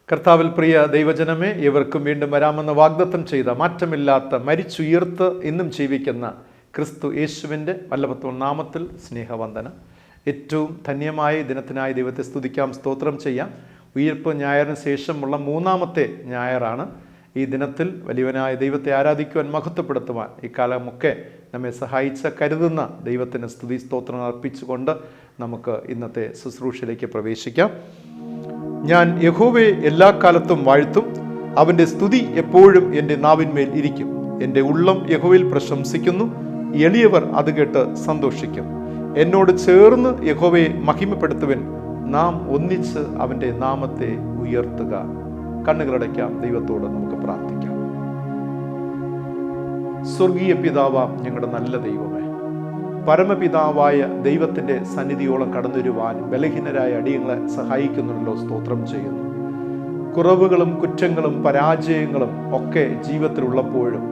കർത്താവിൽ പ്രിയ ദൈവജനമേ, ഇവർക്കും വീണ്ടും വരാമെന്ന് വാഗ്ദത്തം ചെയ്ത മാറ്റമില്ലാത്ത മരിച്ചുയർത്ത് ഇന്നും ജീവിക്കുന്ന ക്രിസ്തു യേശുവിൻ്റെ വല്ലഭത്വം നാമത്തിൽ സ്നേഹവന്ദനം. ഏറ്റവും ധന്യമായ ദിനത്തിനായി ദൈവത്തെ സ്തുതിക്കാം, സ്തോത്രം ചെയ്യാം. ഉയിർപ്പ് ഞായറിന് ശേഷമുള്ള മൂന്നാമത്തെ ഞായറാണ്. ഈ ദിനത്തിൽ വലിയവനായ ദൈവത്തെ ആരാധിക്കുവാൻ, മഹത്വപ്പെടുത്തുവാൻ ഈ കാലമൊക്കെ നമ്മെ സഹായിച്ച കരുതുന്ന ദൈവത്തിന് സ്തുതി സ്തോത്രം അർപ്പിച്ചുകൊണ്ട് നമുക്ക് ഇന്നത്തെ ശുശ്രൂഷയിലേക്ക് പ്രവേശിക്കാം. ഞാൻ യഹോവയെ എല്ലാ കാലത്തും വാഴ്ത്തും, അവൻ്റെ സ്തുതി എപ്പോഴും എൻ്റെ നാവിന്മേൽ ഇരിക്കും. എൻ്റെ ഉള്ളം യഹോവയിൽ പ്രശംസിക്കുന്നു, എളിയവർ അത് കേട്ട് സന്തോഷിക്കും. എന്നോട് ചേർന്ന് യഹോവയെ മഹിമപ്പെടുത്തുവൻ, നാം ഒന്നിച്ച് അവൻ്റെ നാമത്തെ ഉയർത്തുക. കണ്ണുകളടയ്ക്കാം, ദൈവത്തോട് നമുക്ക് പ്രാർത്ഥിക്കാം. സ്വർഗീയ പിതാവാം ഞങ്ങളുടെ നല്ല ദൈവമേ, പരമപിതാവായ ദൈവത്തിൻ്റെ സന്നിധിയോളം കടന്നുവരുവാൻ ബലഹീനരായ അടിയങ്ങളെ സഹായിക്കുന്നുണ്ടല്ലോ, സ്തോത്രം ചെയ്യുന്നു. കുറവുകളും കുറ്റങ്ങളും പരാജയങ്ങളും ഒക്കെ ജീവിതത്തിലുള്ളപ്പോഴും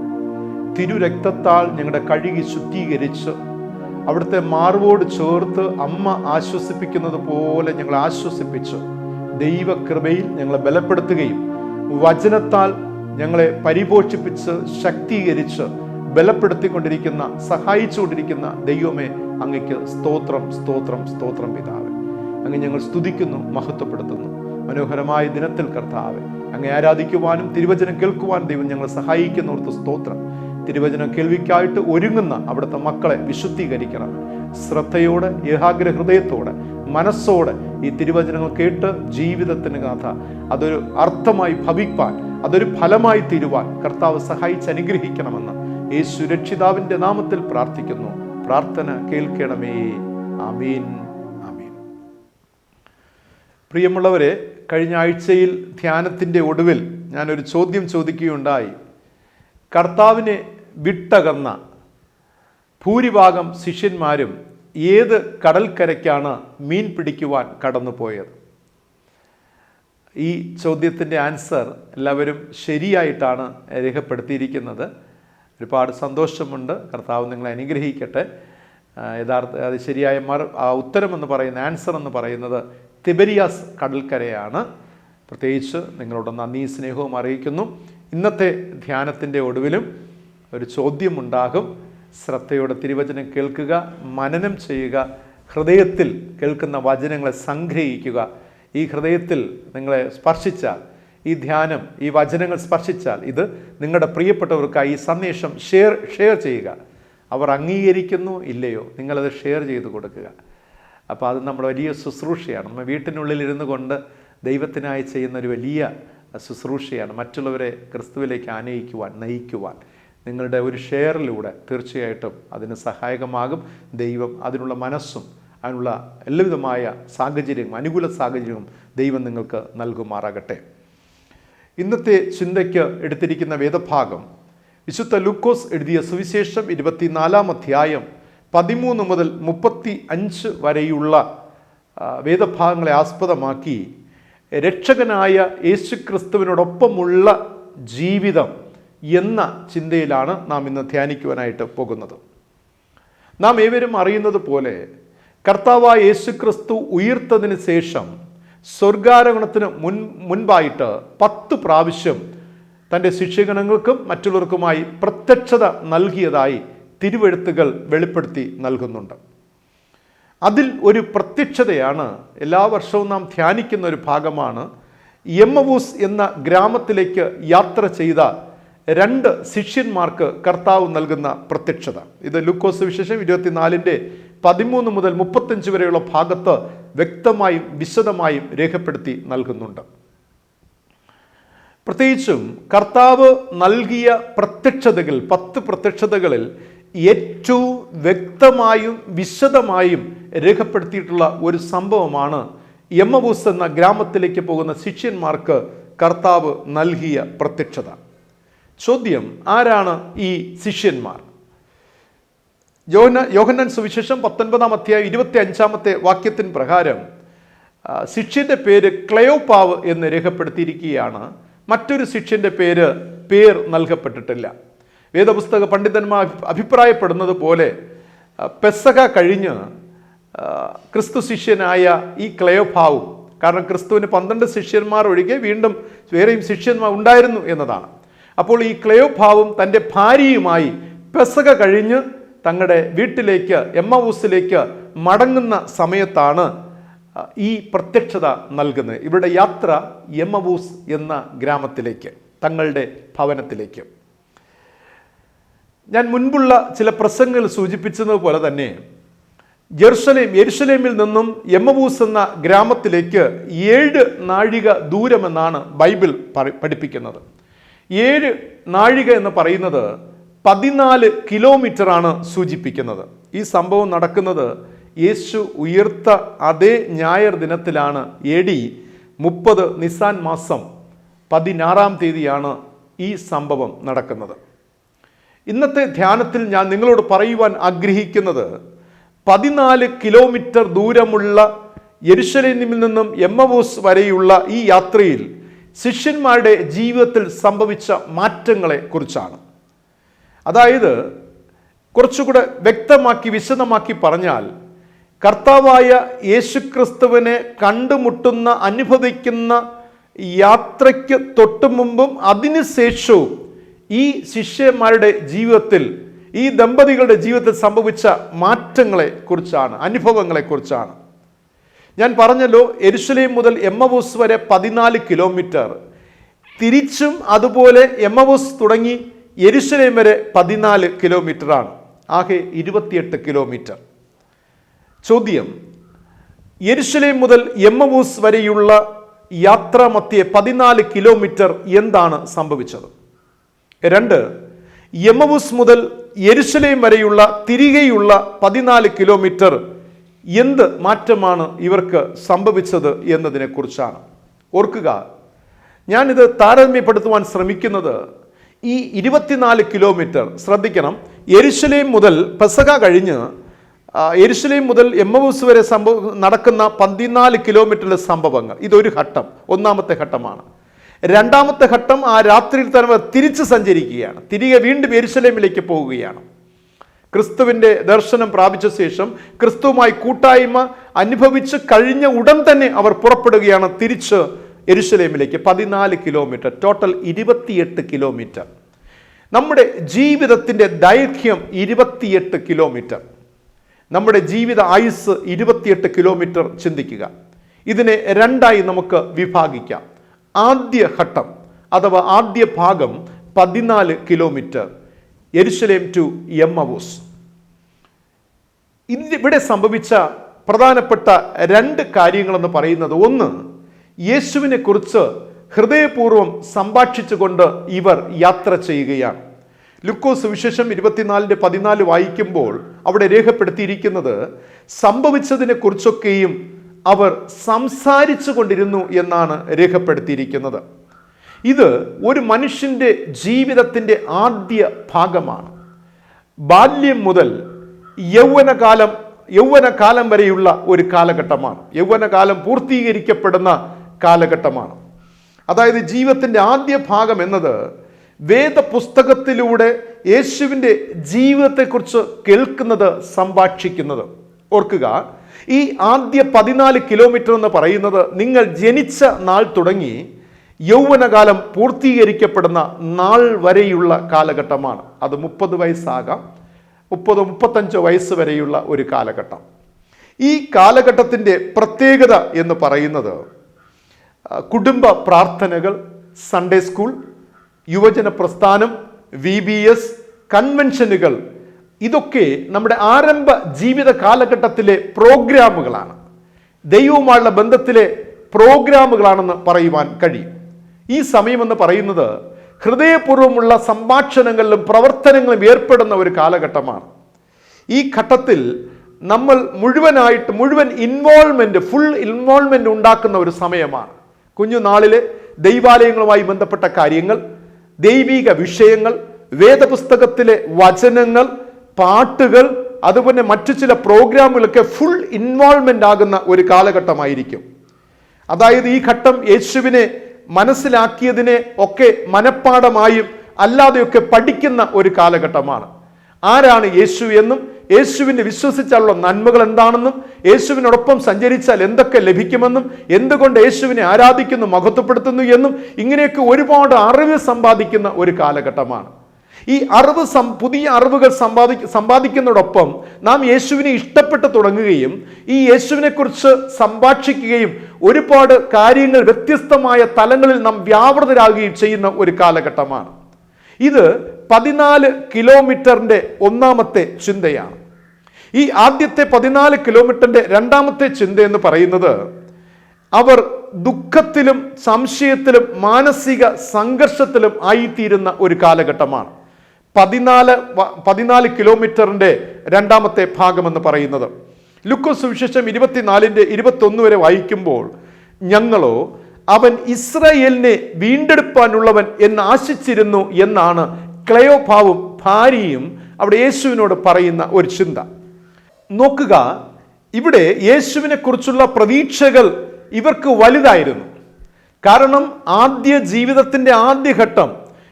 തിരുരക്തത്താൽ ഞങ്ങളുടെ കഴുകി ശുദ്ധീകരിച്ച് അവിടുത്തെ മാർവോട് ചേർത്ത് അമ്മ ആശ്വസിപ്പിക്കുന്നത് പോലെ ഞങ്ങളെ ആശ്വസിപ്പിച്ച് ദൈവകൃപയിൽ ഞങ്ങളെ ബലപ്പെടുത്തുകയും വചനത്താൽ ഞങ്ങളെ പരിപോഷിപ്പിച്ച് ശക്തീകരിച്ച് ബലപ്പെടുത്തിക്കൊണ്ടിരിക്കുന്ന, സഹായിച്ചുകൊണ്ടിരിക്കുന്ന ദൈവമേ, അങ്ങയ്ക്ക് സ്തോത്രം സ്തോത്രം സ്തോത്രം പിതാവേ. അങ്ങ് ഞങ്ങൾ സ്തുതിക്കുന്നു, മഹത്വപ്പെടുത്തുന്നു. മനോഹരമായ ദിനത്തിൽ കർത്താവേ, അങ്ങേ ആരാധിക്കുവാനും തിരുവചനം കേൾക്കുവാനും ദൈവം ഞങ്ങളെ സഹായിക്കുന്നവർക്ക് സ്തോത്രം. തിരുവചനം കേൾവിക്കായിട്ട് ഒരുങ്ങുന്ന അവിടുത്തെ മക്കളെ വിശുദ്ധീകരിക്കണം. ശ്രദ്ധയോടെ, ഏകാഗ്ര ഹൃദയത്തോടെ, മനസ്സോടെ ഈ തിരുവചനങ്ങൾ കേട്ട് ജീവിതത്തിന് കഥ അതൊരു അർത്ഥമായി ഭവിപ്പാൻ, അതൊരു ഫലമായി തീരുവാൻ കർത്താവ് സഹായിച്ച് അനുഗ്രഹിക്കണമെന്ന് യേശു രക്ഷിതാവിൻ്റെ നാമത്തിൽ പ്രാർത്ഥിക്കുന്നു. പ്രാർത്ഥന കേൾക്കണമേ. ആമീൻ, ആമീൻ. പ്രിയമുള്ളവരെ, കഴിഞ്ഞ ആഴ്ചയിൽ ധ്യാനത്തിൻ്റെ ഒടുവിൽ ഞാനൊരു ചോദ്യം ചോദിക്കുകയുണ്ടായി. കർത്താവിനെ വിട്ടകന്ന ഭൂരിഭാഗം ശിഷ്യന്മാരും ഏത് കടൽക്കരയ്ക്കാണ് മീൻ പിടിക്കുവാൻ കടന്നുപോയത്? ഈ ചോദ്യത്തിൻ്റെ ആൻസർ എല്ലാവരും ശരിയായിട്ടാണ് രേഖപ്പെടുത്തിയിരിക്കുന്നത്. ഒരുപാട് സന്തോഷമുണ്ട്. കർത്താവ് നിങ്ങളെ അനുഗ്രഹിക്കട്ടെ. അത് ശരിയായ ഉത്തരം എന്ന് പറയുന്ന, ആൻസർ എന്ന് പറയുന്നത് തിബരിയാസ് കടൽക്കരയാണ്. പ്രത്യേകിച്ച് നിങ്ങളോട് നന്ദി സ്നേഹവും അറിയിക്കുന്നു. ഇന്നത്തെ ധ്യാനത്തിൻ്റെ ഒടുവിലും ഒരു ചോദ്യമുണ്ടാകും. ശ്രദ്ധയോടെ തിരുവചനം കേൾക്കുക, മനനം ചെയ്യുക, ഹൃദയത്തിൽ കേൾക്കുന്ന വചനങ്ങളെ സംഗ്രഹിക്കുക. ഈ ഹൃദയത്തിൽ നിങ്ങളെ സ്പർശിച്ചാൽ, ഈ ധ്യാനം, ഈ വചനങ്ങൾ സ്പർശിച്ചാൽ, ഇത് നിങ്ങളുടെ പ്രിയപ്പെട്ടവർക്കായി ഈ സന്ദേശം ഷെയർ ചെയ്യുക. അവർ അംഗീകരിക്കുന്നു ഇല്ലയോ, നിങ്ങളത് ഷെയർ ചെയ്ത് കൊടുക്കുക. അപ്പോൾ അത് നമ്മുടെ വലിയ ശുശ്രൂഷയാണ്. നമ്മൾ വീട്ടിനുള്ളിൽ ഇരുന്നു കൊണ്ട് ദൈവത്തിനായി ചെയ്യുന്ന ഒരു വലിയ ശുശ്രൂഷയാണ്. മറ്റുള്ളവരെ ക്രിസ്തുവിലേക്ക് ആനയിക്കുവാൻ, നയിക്കുവാൻ നിങ്ങളുടെ ഒരു ഷെയറിലൂടെ തീർച്ചയായിട്ടും അതിന് സഹായകമാകും. ദൈവം അതിനുള്ള മനസ്സും അതിനുള്ള എല്ലാവിധമായ സാഹചര്യവും അനുകൂല സാഹചര്യവും ദൈവം നിങ്ങൾക്ക് നൽകുമാറാകട്ടെ. ഇന്നത്തെ ചിന്തയ്ക്ക് എടുത്തിരിക്കുന്ന വേദഭാഗം വിശുദ്ധ ലൂക്കോസ് എഴുതിയ സുവിശേഷം 24-ാം അധ്യായം 13 മുതൽ 35 വരെയുള്ള വേദഭാഗങ്ങളെ ആസ്പദമാക്കി രക്ഷകനായ യേശുക്രിസ്തുവിനോടൊപ്പമുള്ള ജീവിതം എന്ന ചിന്തയിലാണ് നാം ഇന്ന് ധ്യാനിക്കുവാനായിട്ട് പോകുന്നത്. നാം ഏവരും അറിയുന്നത് പോലെ കർത്താവായ യേശുക്രിസ്തു ഉയർത്തതിന് ശേഷം സ്വർഗാരോഹണത്തിന് മുൻപായിട്ട് 10 പ്രാവശ്യം തൻ്റെ ശിഷ്യഗണങ്ങൾക്കും മറ്റുള്ളവർക്കുമായി പ്രത്യക്ഷത നൽകിയതായി തിരുവെഴുത്തുകൾ വെളിപ്പെടുത്തി നൽകുന്നുണ്ട്. അതിൽ ഒരു പ്രത്യക്ഷതയാണ് എല്ലാ വർഷവും നാം ധ്യാനിക്കുന്ന ഒരു ഭാഗമാണ്. എമ്മവൂസ് എന്ന ഗ്രാമത്തിലേക്ക് യാത്ര ചെയ്ത 2 ശിഷ്യന്മാർക്ക് കർത്താവ് നൽകുന്ന പ്രത്യക്ഷത. ഇത് ലൂക്കോസ് സുവിശേഷം 24-ന്റെ 13 മുതൽ 35 വരെയുള്ള ഭാഗത്ത് വ്യക്തമായും വിശദമായും രേഖപ്പെടുത്തി നൽകുന്നുണ്ട്. പ്രത്യേകിച്ചും കർത്താവ് നൽകിയ പ്രത്യക്ഷതകൾ, 10 പ്രത്യക്ഷതകളിൽ ഏറ്റവും വ്യക്തമായും വിശദമായും രേഖപ്പെടുത്തിയിട്ടുള്ള ഒരു സംഭവമാണ് എമ്മവൂസ് എന്ന ഗ്രാമത്തിലേക്ക് പോകുന്ന ശിഷ്യന്മാർക്ക് കർത്താവ് നൽകിയ പ്രത്യക്ഷത. ചോദ്യം, ആരാണ് ഈ ശിഷ്യന്മാർ? യോഹന്നാൻ സുവിശേഷം 19-ാം അധ്യായം 25-ാമത്തെ വാക്യത്തിന് പ്രകാരം ശിഷ്യന്റെ പേര് ക്ലെയോപ്പാവ് എന്ന് രേഖപ്പെടുത്തിയിരിക്കുകയാണ്. മറ്റൊരു ശിഷ്യന്റെ പേർ നൽകപ്പെട്ടിട്ടില്ല. വേദപുസ്തക പണ്ഡിതന്മാർ അഭിപ്രായപ്പെടുന്നത് പോലെ പെസഹ കഴിഞ്ഞ് ക്രിസ്തു ശിഷ്യനായ ഈ ക്ലെയോപ്പാവും കാരണം ക്രിസ്തുവിന് 12 ശിഷ്യന്മാർ ഒഴികെ വീണ്ടും വേറെയും ശിഷ്യന്മാർ ഉണ്ടായിരുന്നു എന്നതാണ്. അപ്പോൾ ഈ ക്ലെയോപ്പാവും തൻ്റെ ഭാര്യയുമായി പെസക കഴിഞ്ഞ് തങ്ങളുടെ വീട്ടിലേക്ക് എമ്മൗസിലേക്ക് മടങ്ങുന്ന സമയത്താണ് ഈ പ്രത്യക്ഷത നൽകുന്നത്. ഇവരുടെ യാത്ര എമ്മൗസ് എന്ന ഗ്രാമത്തിലേക്ക്, തങ്ങളുടെ ഭവനത്തിലേക്ക്. ഞാൻ മുൻപുള്ള ചില പ്രസംഗങ്ങൾ സൂചിപ്പിച്ചതുപോലെ തന്നെ യെരുശലേമിൽ നിന്നും എമ്മൗസ് എന്ന ഗ്രാമത്തിലേക്ക് 7 നാഴിക ദൂരമെന്നാണ് ബൈബിൾ പഠിപ്പിക്കുന്നത്. 7 നാഴിക എന്ന് പറയുന്നത് 14 കിലോമീറ്ററാണ് സൂചിപ്പിക്കുന്നത്. ഈ സംഭവം നടക്കുന്നത് യേശു ഉയർത്ത അതേ ഞായർ ദിനത്തിലാണ്. AD 30 നിസാൻ മാസം 16-ാം തീയതിയാണ് ഈ സംഭവം നടക്കുന്നത്. ഇന്നത്തെ ധ്യാനത്തിൽ ഞാൻ നിങ്ങളോട് പറയുവാൻ ആഗ്രഹിക്കുന്നത് 14 കിലോമീറ്റർ ദൂരമുള്ള യെരുശലേമിൽ നിന്നും എമ്മൗസ് വരെയുള്ള ഈ യാത്രയിൽ ശിഷ്യന്മാരുടെ ജീവിതത്തിൽ സംഭവിച്ച മാറ്റങ്ങളെ കുറിച്ചാണ്. അതായത് കുറച്ചുകൂടെ വ്യക്തമാക്കി വിശദമാക്കി പറഞ്ഞാൽ, കർത്താവായ യേശുക്രിസ്തുവിനെ കണ്ടുമുട്ടുന്ന അനുഭവിക്കുന്ന യാത്രയ്ക്ക് തൊട്ടു മുമ്പും അതിനുശേഷവും ഈ ശിഷ്യന്മാരുടെ ജീവിതത്തിൽ, ഈ ദമ്പതികളുടെ ജീവിതത്തിൽ സംഭവിച്ച മാറ്റങ്ങളെ കുറിച്ചാണ്, അനുഭവങ്ങളെ കുറിച്ചാണ്. ഞാൻ പറഞ്ഞല്ലോ, യെരുശലേം മുതൽ എമ്മൗസ് വരെ 14 കിലോമീറ്റർ, തിരിച്ചും അതുപോലെ എമ്മൗസ് തുടങ്ങി യെരുശലേം വരെ 14 കിലോമീറ്ററാണ്. ആകെ 28 കിലോമീറ്റർ. ചോദ്യം, യെരുശലേം മുതൽ എമ്മൗസ് വരെയുള്ള യാത്രാമധ്യേ 14 കിലോമീറ്റർ എന്താണ് സംഭവിച്ചത്? 2, എമ്മൗസ് മുതൽ യെരുശലേം വരെയുള്ള തിരികെയുള്ള 14 കിലോമീറ്റർ എന്ത് മാറ്റമാണ് ഇവർക്ക് സംഭവിച്ചത് എന്നതിനെ കുറിച്ചാണ്. ഓർക്കുക, ഞാനിത് താരതമ്യപ്പെടുത്തുവാൻ ശ്രമിക്കുന്നത് ഈ 24 കിലോമീറ്റർ. ശ്രദ്ധിക്കണം, യെരുശലേം മുതൽ പെസക കഴിഞ്ഞ് യെരുശലേം മുതൽ എമ്മൗസ് വരെ നടക്കുന്ന 14 കിലോമീറ്ററിലെ സംഭവങ്ങൾ, ഇതൊരു ഘട്ടം, ഒന്നാമത്തെ ഘട്ടമാണ്. രണ്ടാമത്തെ ഘട്ടം, ആ രാത്രിയിൽ തന്നെ തിരിച്ച് സഞ്ചരിക്കുകയാണ്, തിരികെ വീണ്ടും യെരുശലേമിലേക്ക് പോവുകയാണ്. ക്രിസ്തുവിൻ്റെ ദർശനം പ്രാപിച്ച ശേഷം ക്രിസ്തുവുമായി കൂട്ടായ്മ അനുഭവിച്ച് കഴിഞ്ഞ ഉടൻ തന്നെ അവർ പുറപ്പെടുകയാണ് തിരിച്ച് യെരുശലേമിലേക്ക്. 14 കിലോമീറ്റർ, ടോട്ടൽ 28 കിലോമീറ്റർ. നമ്മുടെ ജീവിതത്തിൻ്റെ ദൈർഘ്യം 28 കിലോമീറ്റർ. നമ്മുടെ ജീവിത ആയുസ് 28 കിലോമീറ്റർ. ചിന്തിക്കുക, ഇതിനെ 2ആയി നമുക്ക് വിഭാഗിക്കാം. ആദ്യ ഘട്ടം അഥവാ ആദ്യ ഭാഗം 14 കിലോമീറ്റർ, യെരുശലേം ടു എമ്മൗസ്. ഇവിടെ സംഭവിച്ച പ്രധാനപ്പെട്ട 2 കാര്യങ്ങളെന്ന് പറയുന്നത്, ഒന്ന്, യേശുവിനെ കുറിച്ച് ഹൃദയപൂർവ്വം സംഭാഷിച്ചുകൊണ്ട് ഇവർ യാത്ര ചെയ്യുകയാണ്. ലൂക്കോസ് സുവിശേഷം 24:14 വായിക്കുമ്പോൾ അവിടെ രേഖപ്പെടുത്തിയിരിക്കുന്നത്, സംഭവിച്ചതിനെ കുറിച്ചൊക്കെയും അവർ സംസാരിച്ചു കൊണ്ടിരുന്നു എന്നാണ് രേഖപ്പെടുത്തിയിരിക്കുന്നത്. ഇത് ഒരു മനുഷ്യൻ്റെ ജീവിതത്തിൻ്റെ ആദ്യ ഭാഗമാണ്. ബാല്യം മുതൽ യൗവനകാലം വരെയുള്ള ഒരു കാലഘട്ടമാണ്. യൗവനകാലം പൂർത്തീകരിക്കപ്പെടുന്ന കാലഘട്ടമാണ്. അതായത് ജീവിതത്തിൻ്റെ ആദ്യ ഭാഗം എന്നത് വേദപുസ്തകത്തിലൂടെ യേശുവിൻ്റെ ജീവിതത്തെക്കുറിച്ച് കേൾക്കുന്നത്, സംഭാഷിക്കുന്നത്. ഓർക്കുക, ഈ ആദ്യ 14 കിലോമീറ്റർ എന്ന് പറയുന്നത് നിങ്ങൾ ജനിച്ച നാൾ തുടങ്ങി യൗവനകാലം പൂർത്തീകരിക്കപ്പെടുന്ന നാൾ വരെയുള്ള കാലഘട്ടമാണ്. അത് 30 വയസ്സാകാം, 30-35 വയസ്സ് വരെയുള്ള ഒരു കാലഘട്ടം. ഈ കാലഘട്ടത്തിൻ്റെ പ്രത്യേകത എന്ന് പറയുന്നത് കുടുംബ പ്രാർത്ഥനകൾ, സൺഡേ സ്കൂൾ, യുവജന പ്രസ്ഥാനം, VBS, കൺവെൻഷനുകൾ, ഇതൊക്കെ നമ്മുടെ ആരംഭ ജീവിത കാലഘട്ടത്തിലെ പ്രോഗ്രാമുകളാണ്. ദൈവവുമായുള്ള ബന്ധത്തിലെ പ്രോഗ്രാമുകളാണെന്ന് പറയുവാൻ കഴിയും. ഈ സമയമെന്ന് പറയുന്നത് ഹൃദയപൂർവ്വമുള്ള സംഭാഷണങ്ങളിലും പ്രവർത്തനങ്ങളിലും ഏർപ്പെടുന്ന ഒരു കാലഘട്ടമാണ്. ഈ ഘട്ടത്തിൽ നമ്മൾ മുഴുവൻ ഇൻവോൾവ്മെൻറ്റ്, ഫുൾ ഇൻവോൾവ്മെൻറ്റ് ഉണ്ടാക്കുന്ന ഒരു സമയമാണ്. കുഞ്ഞുനാളിലെ ദൈവാലയങ്ങളുമായി ബന്ധപ്പെട്ട കാര്യങ്ങൾ, ദൈവിക വിഷയങ്ങൾ, വേദപുസ്തകത്തിലെ വചനങ്ങൾ, പാട്ടുകൾ, അതുപോലെ മറ്റു ചില പ്രോഗ്രാമുകളൊക്കെ ഫുൾ ഇൻവോൾവ്മെൻ്റ് ആകുന്ന ഒരു കാലഘട്ടമായിരിക്കും. അതായത് ഈ ഘട്ടം യേശുവിനെ മനസ്സിലാക്കിയതിനെ ഒക്കെ മനഃപ്പാഠമായും അല്ലാതെയൊക്കെ പഠിക്കുന്ന ഒരു കാലഘട്ടമാണ്. ആരാണ് യേശു എന്നും യേശുവിനെ വിശ്വസിച്ചാലുള്ള നന്മകൾ എന്താണെന്നും യേശുവിനോടൊപ്പം സഞ്ചരിച്ചാൽ എന്തൊക്കെ ലഭിക്കുമെന്നും എന്തുകൊണ്ട് യേശുവിനെ ആരാധിക്കുന്നു, മഹത്വപ്പെടുത്തുന്നു എന്നും ഇങ്ങനെയൊക്കെ ഒരുപാട് അറിവ് സമ്പാദിക്കുന്ന ഒരു കാലഘട്ടമാണ്. ഈ പുതിയ അറിവുകൾ സമ്പാദിക്കുന്നതോടൊപ്പം നാം യേശുവിനെ ഇഷ്ടപ്പെട്ട് തുടങ്ങുകയും ഈ യേശുവിനെ കുറിച്ച് സംഭാഷിക്കുകയും ഒരുപാട് കാര്യങ്ങൾ വ്യത്യസ്തമായ തലങ്ങളിൽ നാം വ്യാപൃതരാകുകയും ചെയ്യുന്ന ഒരു കാലഘട്ടമാണ്. ഇത് 14 കിലോമീറ്ററിന്റെ ഒന്നാമത്തെ ചിന്തയാണ്. ഈ ആദ്യത്തെ 14 കിലോമീറ്ററിന്റെ രണ്ടാമത്തെ ചിന്ത എന്ന് പറയുന്നത് അവർ ദുഃഖത്തിലും സംശയത്തിലും മാനസിക സംഘർഷത്തിലും ആയിത്തീരുന്ന ഒരു കാലഘട്ടമാണ്. 14 കിലോമീറ്ററിന്റെ രണ്ടാമത്തെ ഭാഗമെന്ന് പറയുന്നത് ലൂക്കോസ് സുവിശേഷം 24:21 വരെ വായിക്കുമ്പോൾ, ഞങ്ങളോ അവൻ ഇസ്രായേലിനെ വീണ്ടെടുപ്പാനുള്ളവൻ എന്ന് ആശിച്ചിരുന്നു എന്നാണ് ക്ലെയോപാവും ഭാര്യയും അവിടെ യേശുവിനോട് പറയുന്ന ഒരു ചിന്ത. നോക്കുക, ഇവിടെ യേശുവിനെ കുറിച്ചുള്ള പ്രതീക്ഷകൾ ഇവർക്ക് വലുതായിരുന്നു. കാരണം ജീവിതത്തിന്റെ ആദ്യഘട്ടം,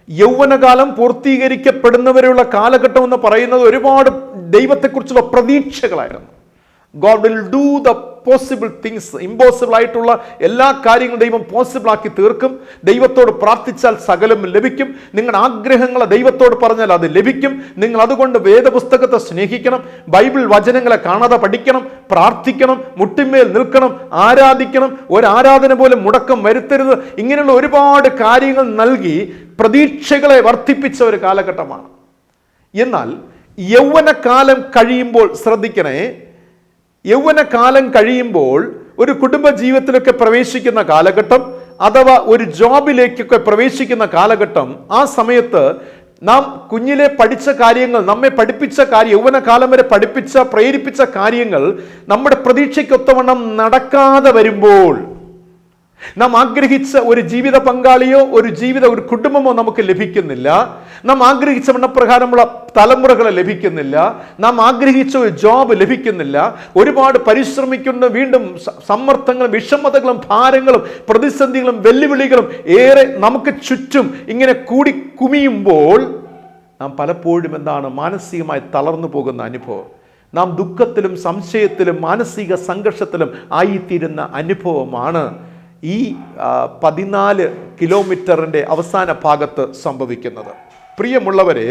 യൗവനകാലം പൂർത്തീകരിക്കപ്പെടുന്നവരെയുള്ള കാലഘട്ടം എന്ന് പറയുന്നത് ഒരുപാട് ദൈവത്തെക്കുറിച്ചുള്ള പ്രതീക്ഷകളായിരുന്നു. God will do the possible things. Impossible ആയിട്ടുള്ള എല്ലാ കാര്യങ്ങളും ദൈവം പോസിബിൾ ആക്കി തീർക്കും. ദൈവത്തോട് പ്രാർത്ഥിച്ചാൽ സകലം ലഭിക്കും. നിങ്ങളുടെ ആഗ്രഹങ്ങളെ ദൈവത്തോട് പറഞ്ഞാൽ അത് ലഭിക്കും. നിങ്ങൾ അതുകൊണ്ട് വേദപുസ്തകത്തെ സ്നേഹിക്കണം, ബൈബിൾ വചനങ്ങളെ കാണാതെ പഠിക്കണം, പ്രാർത്ഥിക്കണം, മുട്ടിന്മേൽ നിൽക്കണം, ആരാധിക്കണം, ഒരു ആരാധന പോലും മുടക്കം വരുത്തരുത്. ഇങ്ങനെയുള്ള ഒരുപാട് കാര്യങ്ങൾ നൽകി പ്രതീക്ഷകളെ വർദ്ധിപ്പിച്ച ഒരു കാലഘട്ടമാണ്. എന്നാൽ യൗവനകാലം കഴിയുമ്പോൾ ശ്രദ്ധിക്കണേ, യൗവനകാലം കഴിയുമ്പോൾ ഒരു കുടുംബ ജീവിതത്തിലൊക്കെ പ്രവേശിക്കുന്ന കാലഘട്ടം അഥവാ ഒരു ജോബിലേക്കൊക്കെ പ്രവേശിക്കുന്ന കാലഘട്ടം, ആ സമയത്ത് നാം കുഞ്ഞിലെ പഠിച്ച കാര്യങ്ങൾ, നമ്മെ പഠിപ്പിച്ച യൗവനകാലം വരെ പ്രേരിപ്പിച്ച കാര്യങ്ങൾ നമ്മുടെ പ്രതീക്ഷയ്ക്കൊത്തവണ്ണം നടക്കാതെ വരുമ്പോൾ, നാം ആഗ്രഹിച്ച ഒരു ജീവിത പങ്കാളിയോ ഒരു കുടുംബമോ നമുക്ക് ലഭിക്കുന്നില്ല, നാം ആഗ്രഹിച്ച എണ്ണപ്രകാരമുള്ള തലമുറകളെ ലഭിക്കുന്നില്ല, നാം ആഗ്രഹിച്ച ഒരു ജോബ് ലഭിക്കുന്നില്ല, ഒരുപാട് പരിശ്രമിക്കുന്ന വീണ്ടും സമ്മർദ്ദങ്ങളും വിഷമതകളും ഭാരങ്ങളും പ്രതിസന്ധികളും വെല്ലുവിളികളും ഏറെ നമുക്ക് ചുറ്റും ഇങ്ങനെ കൂടി കുമിയുമ്പോൾ നാം പലപ്പോഴും മാനസികമായി തളർന്നു പോകുന്ന അനുഭവം, നാം ദുഃഖത്തിലും സംശയത്തിലും മാനസിക സംഘർഷത്തിലും ആയിത്തീരുന്ന അനുഭവമാണ് ഈ 14 കിലോമീറ്ററിന്റെ അവസാന ഭാഗത്ത് സംഭവിക്കുന്നത്. പ്രിയമുള്ളവരെ,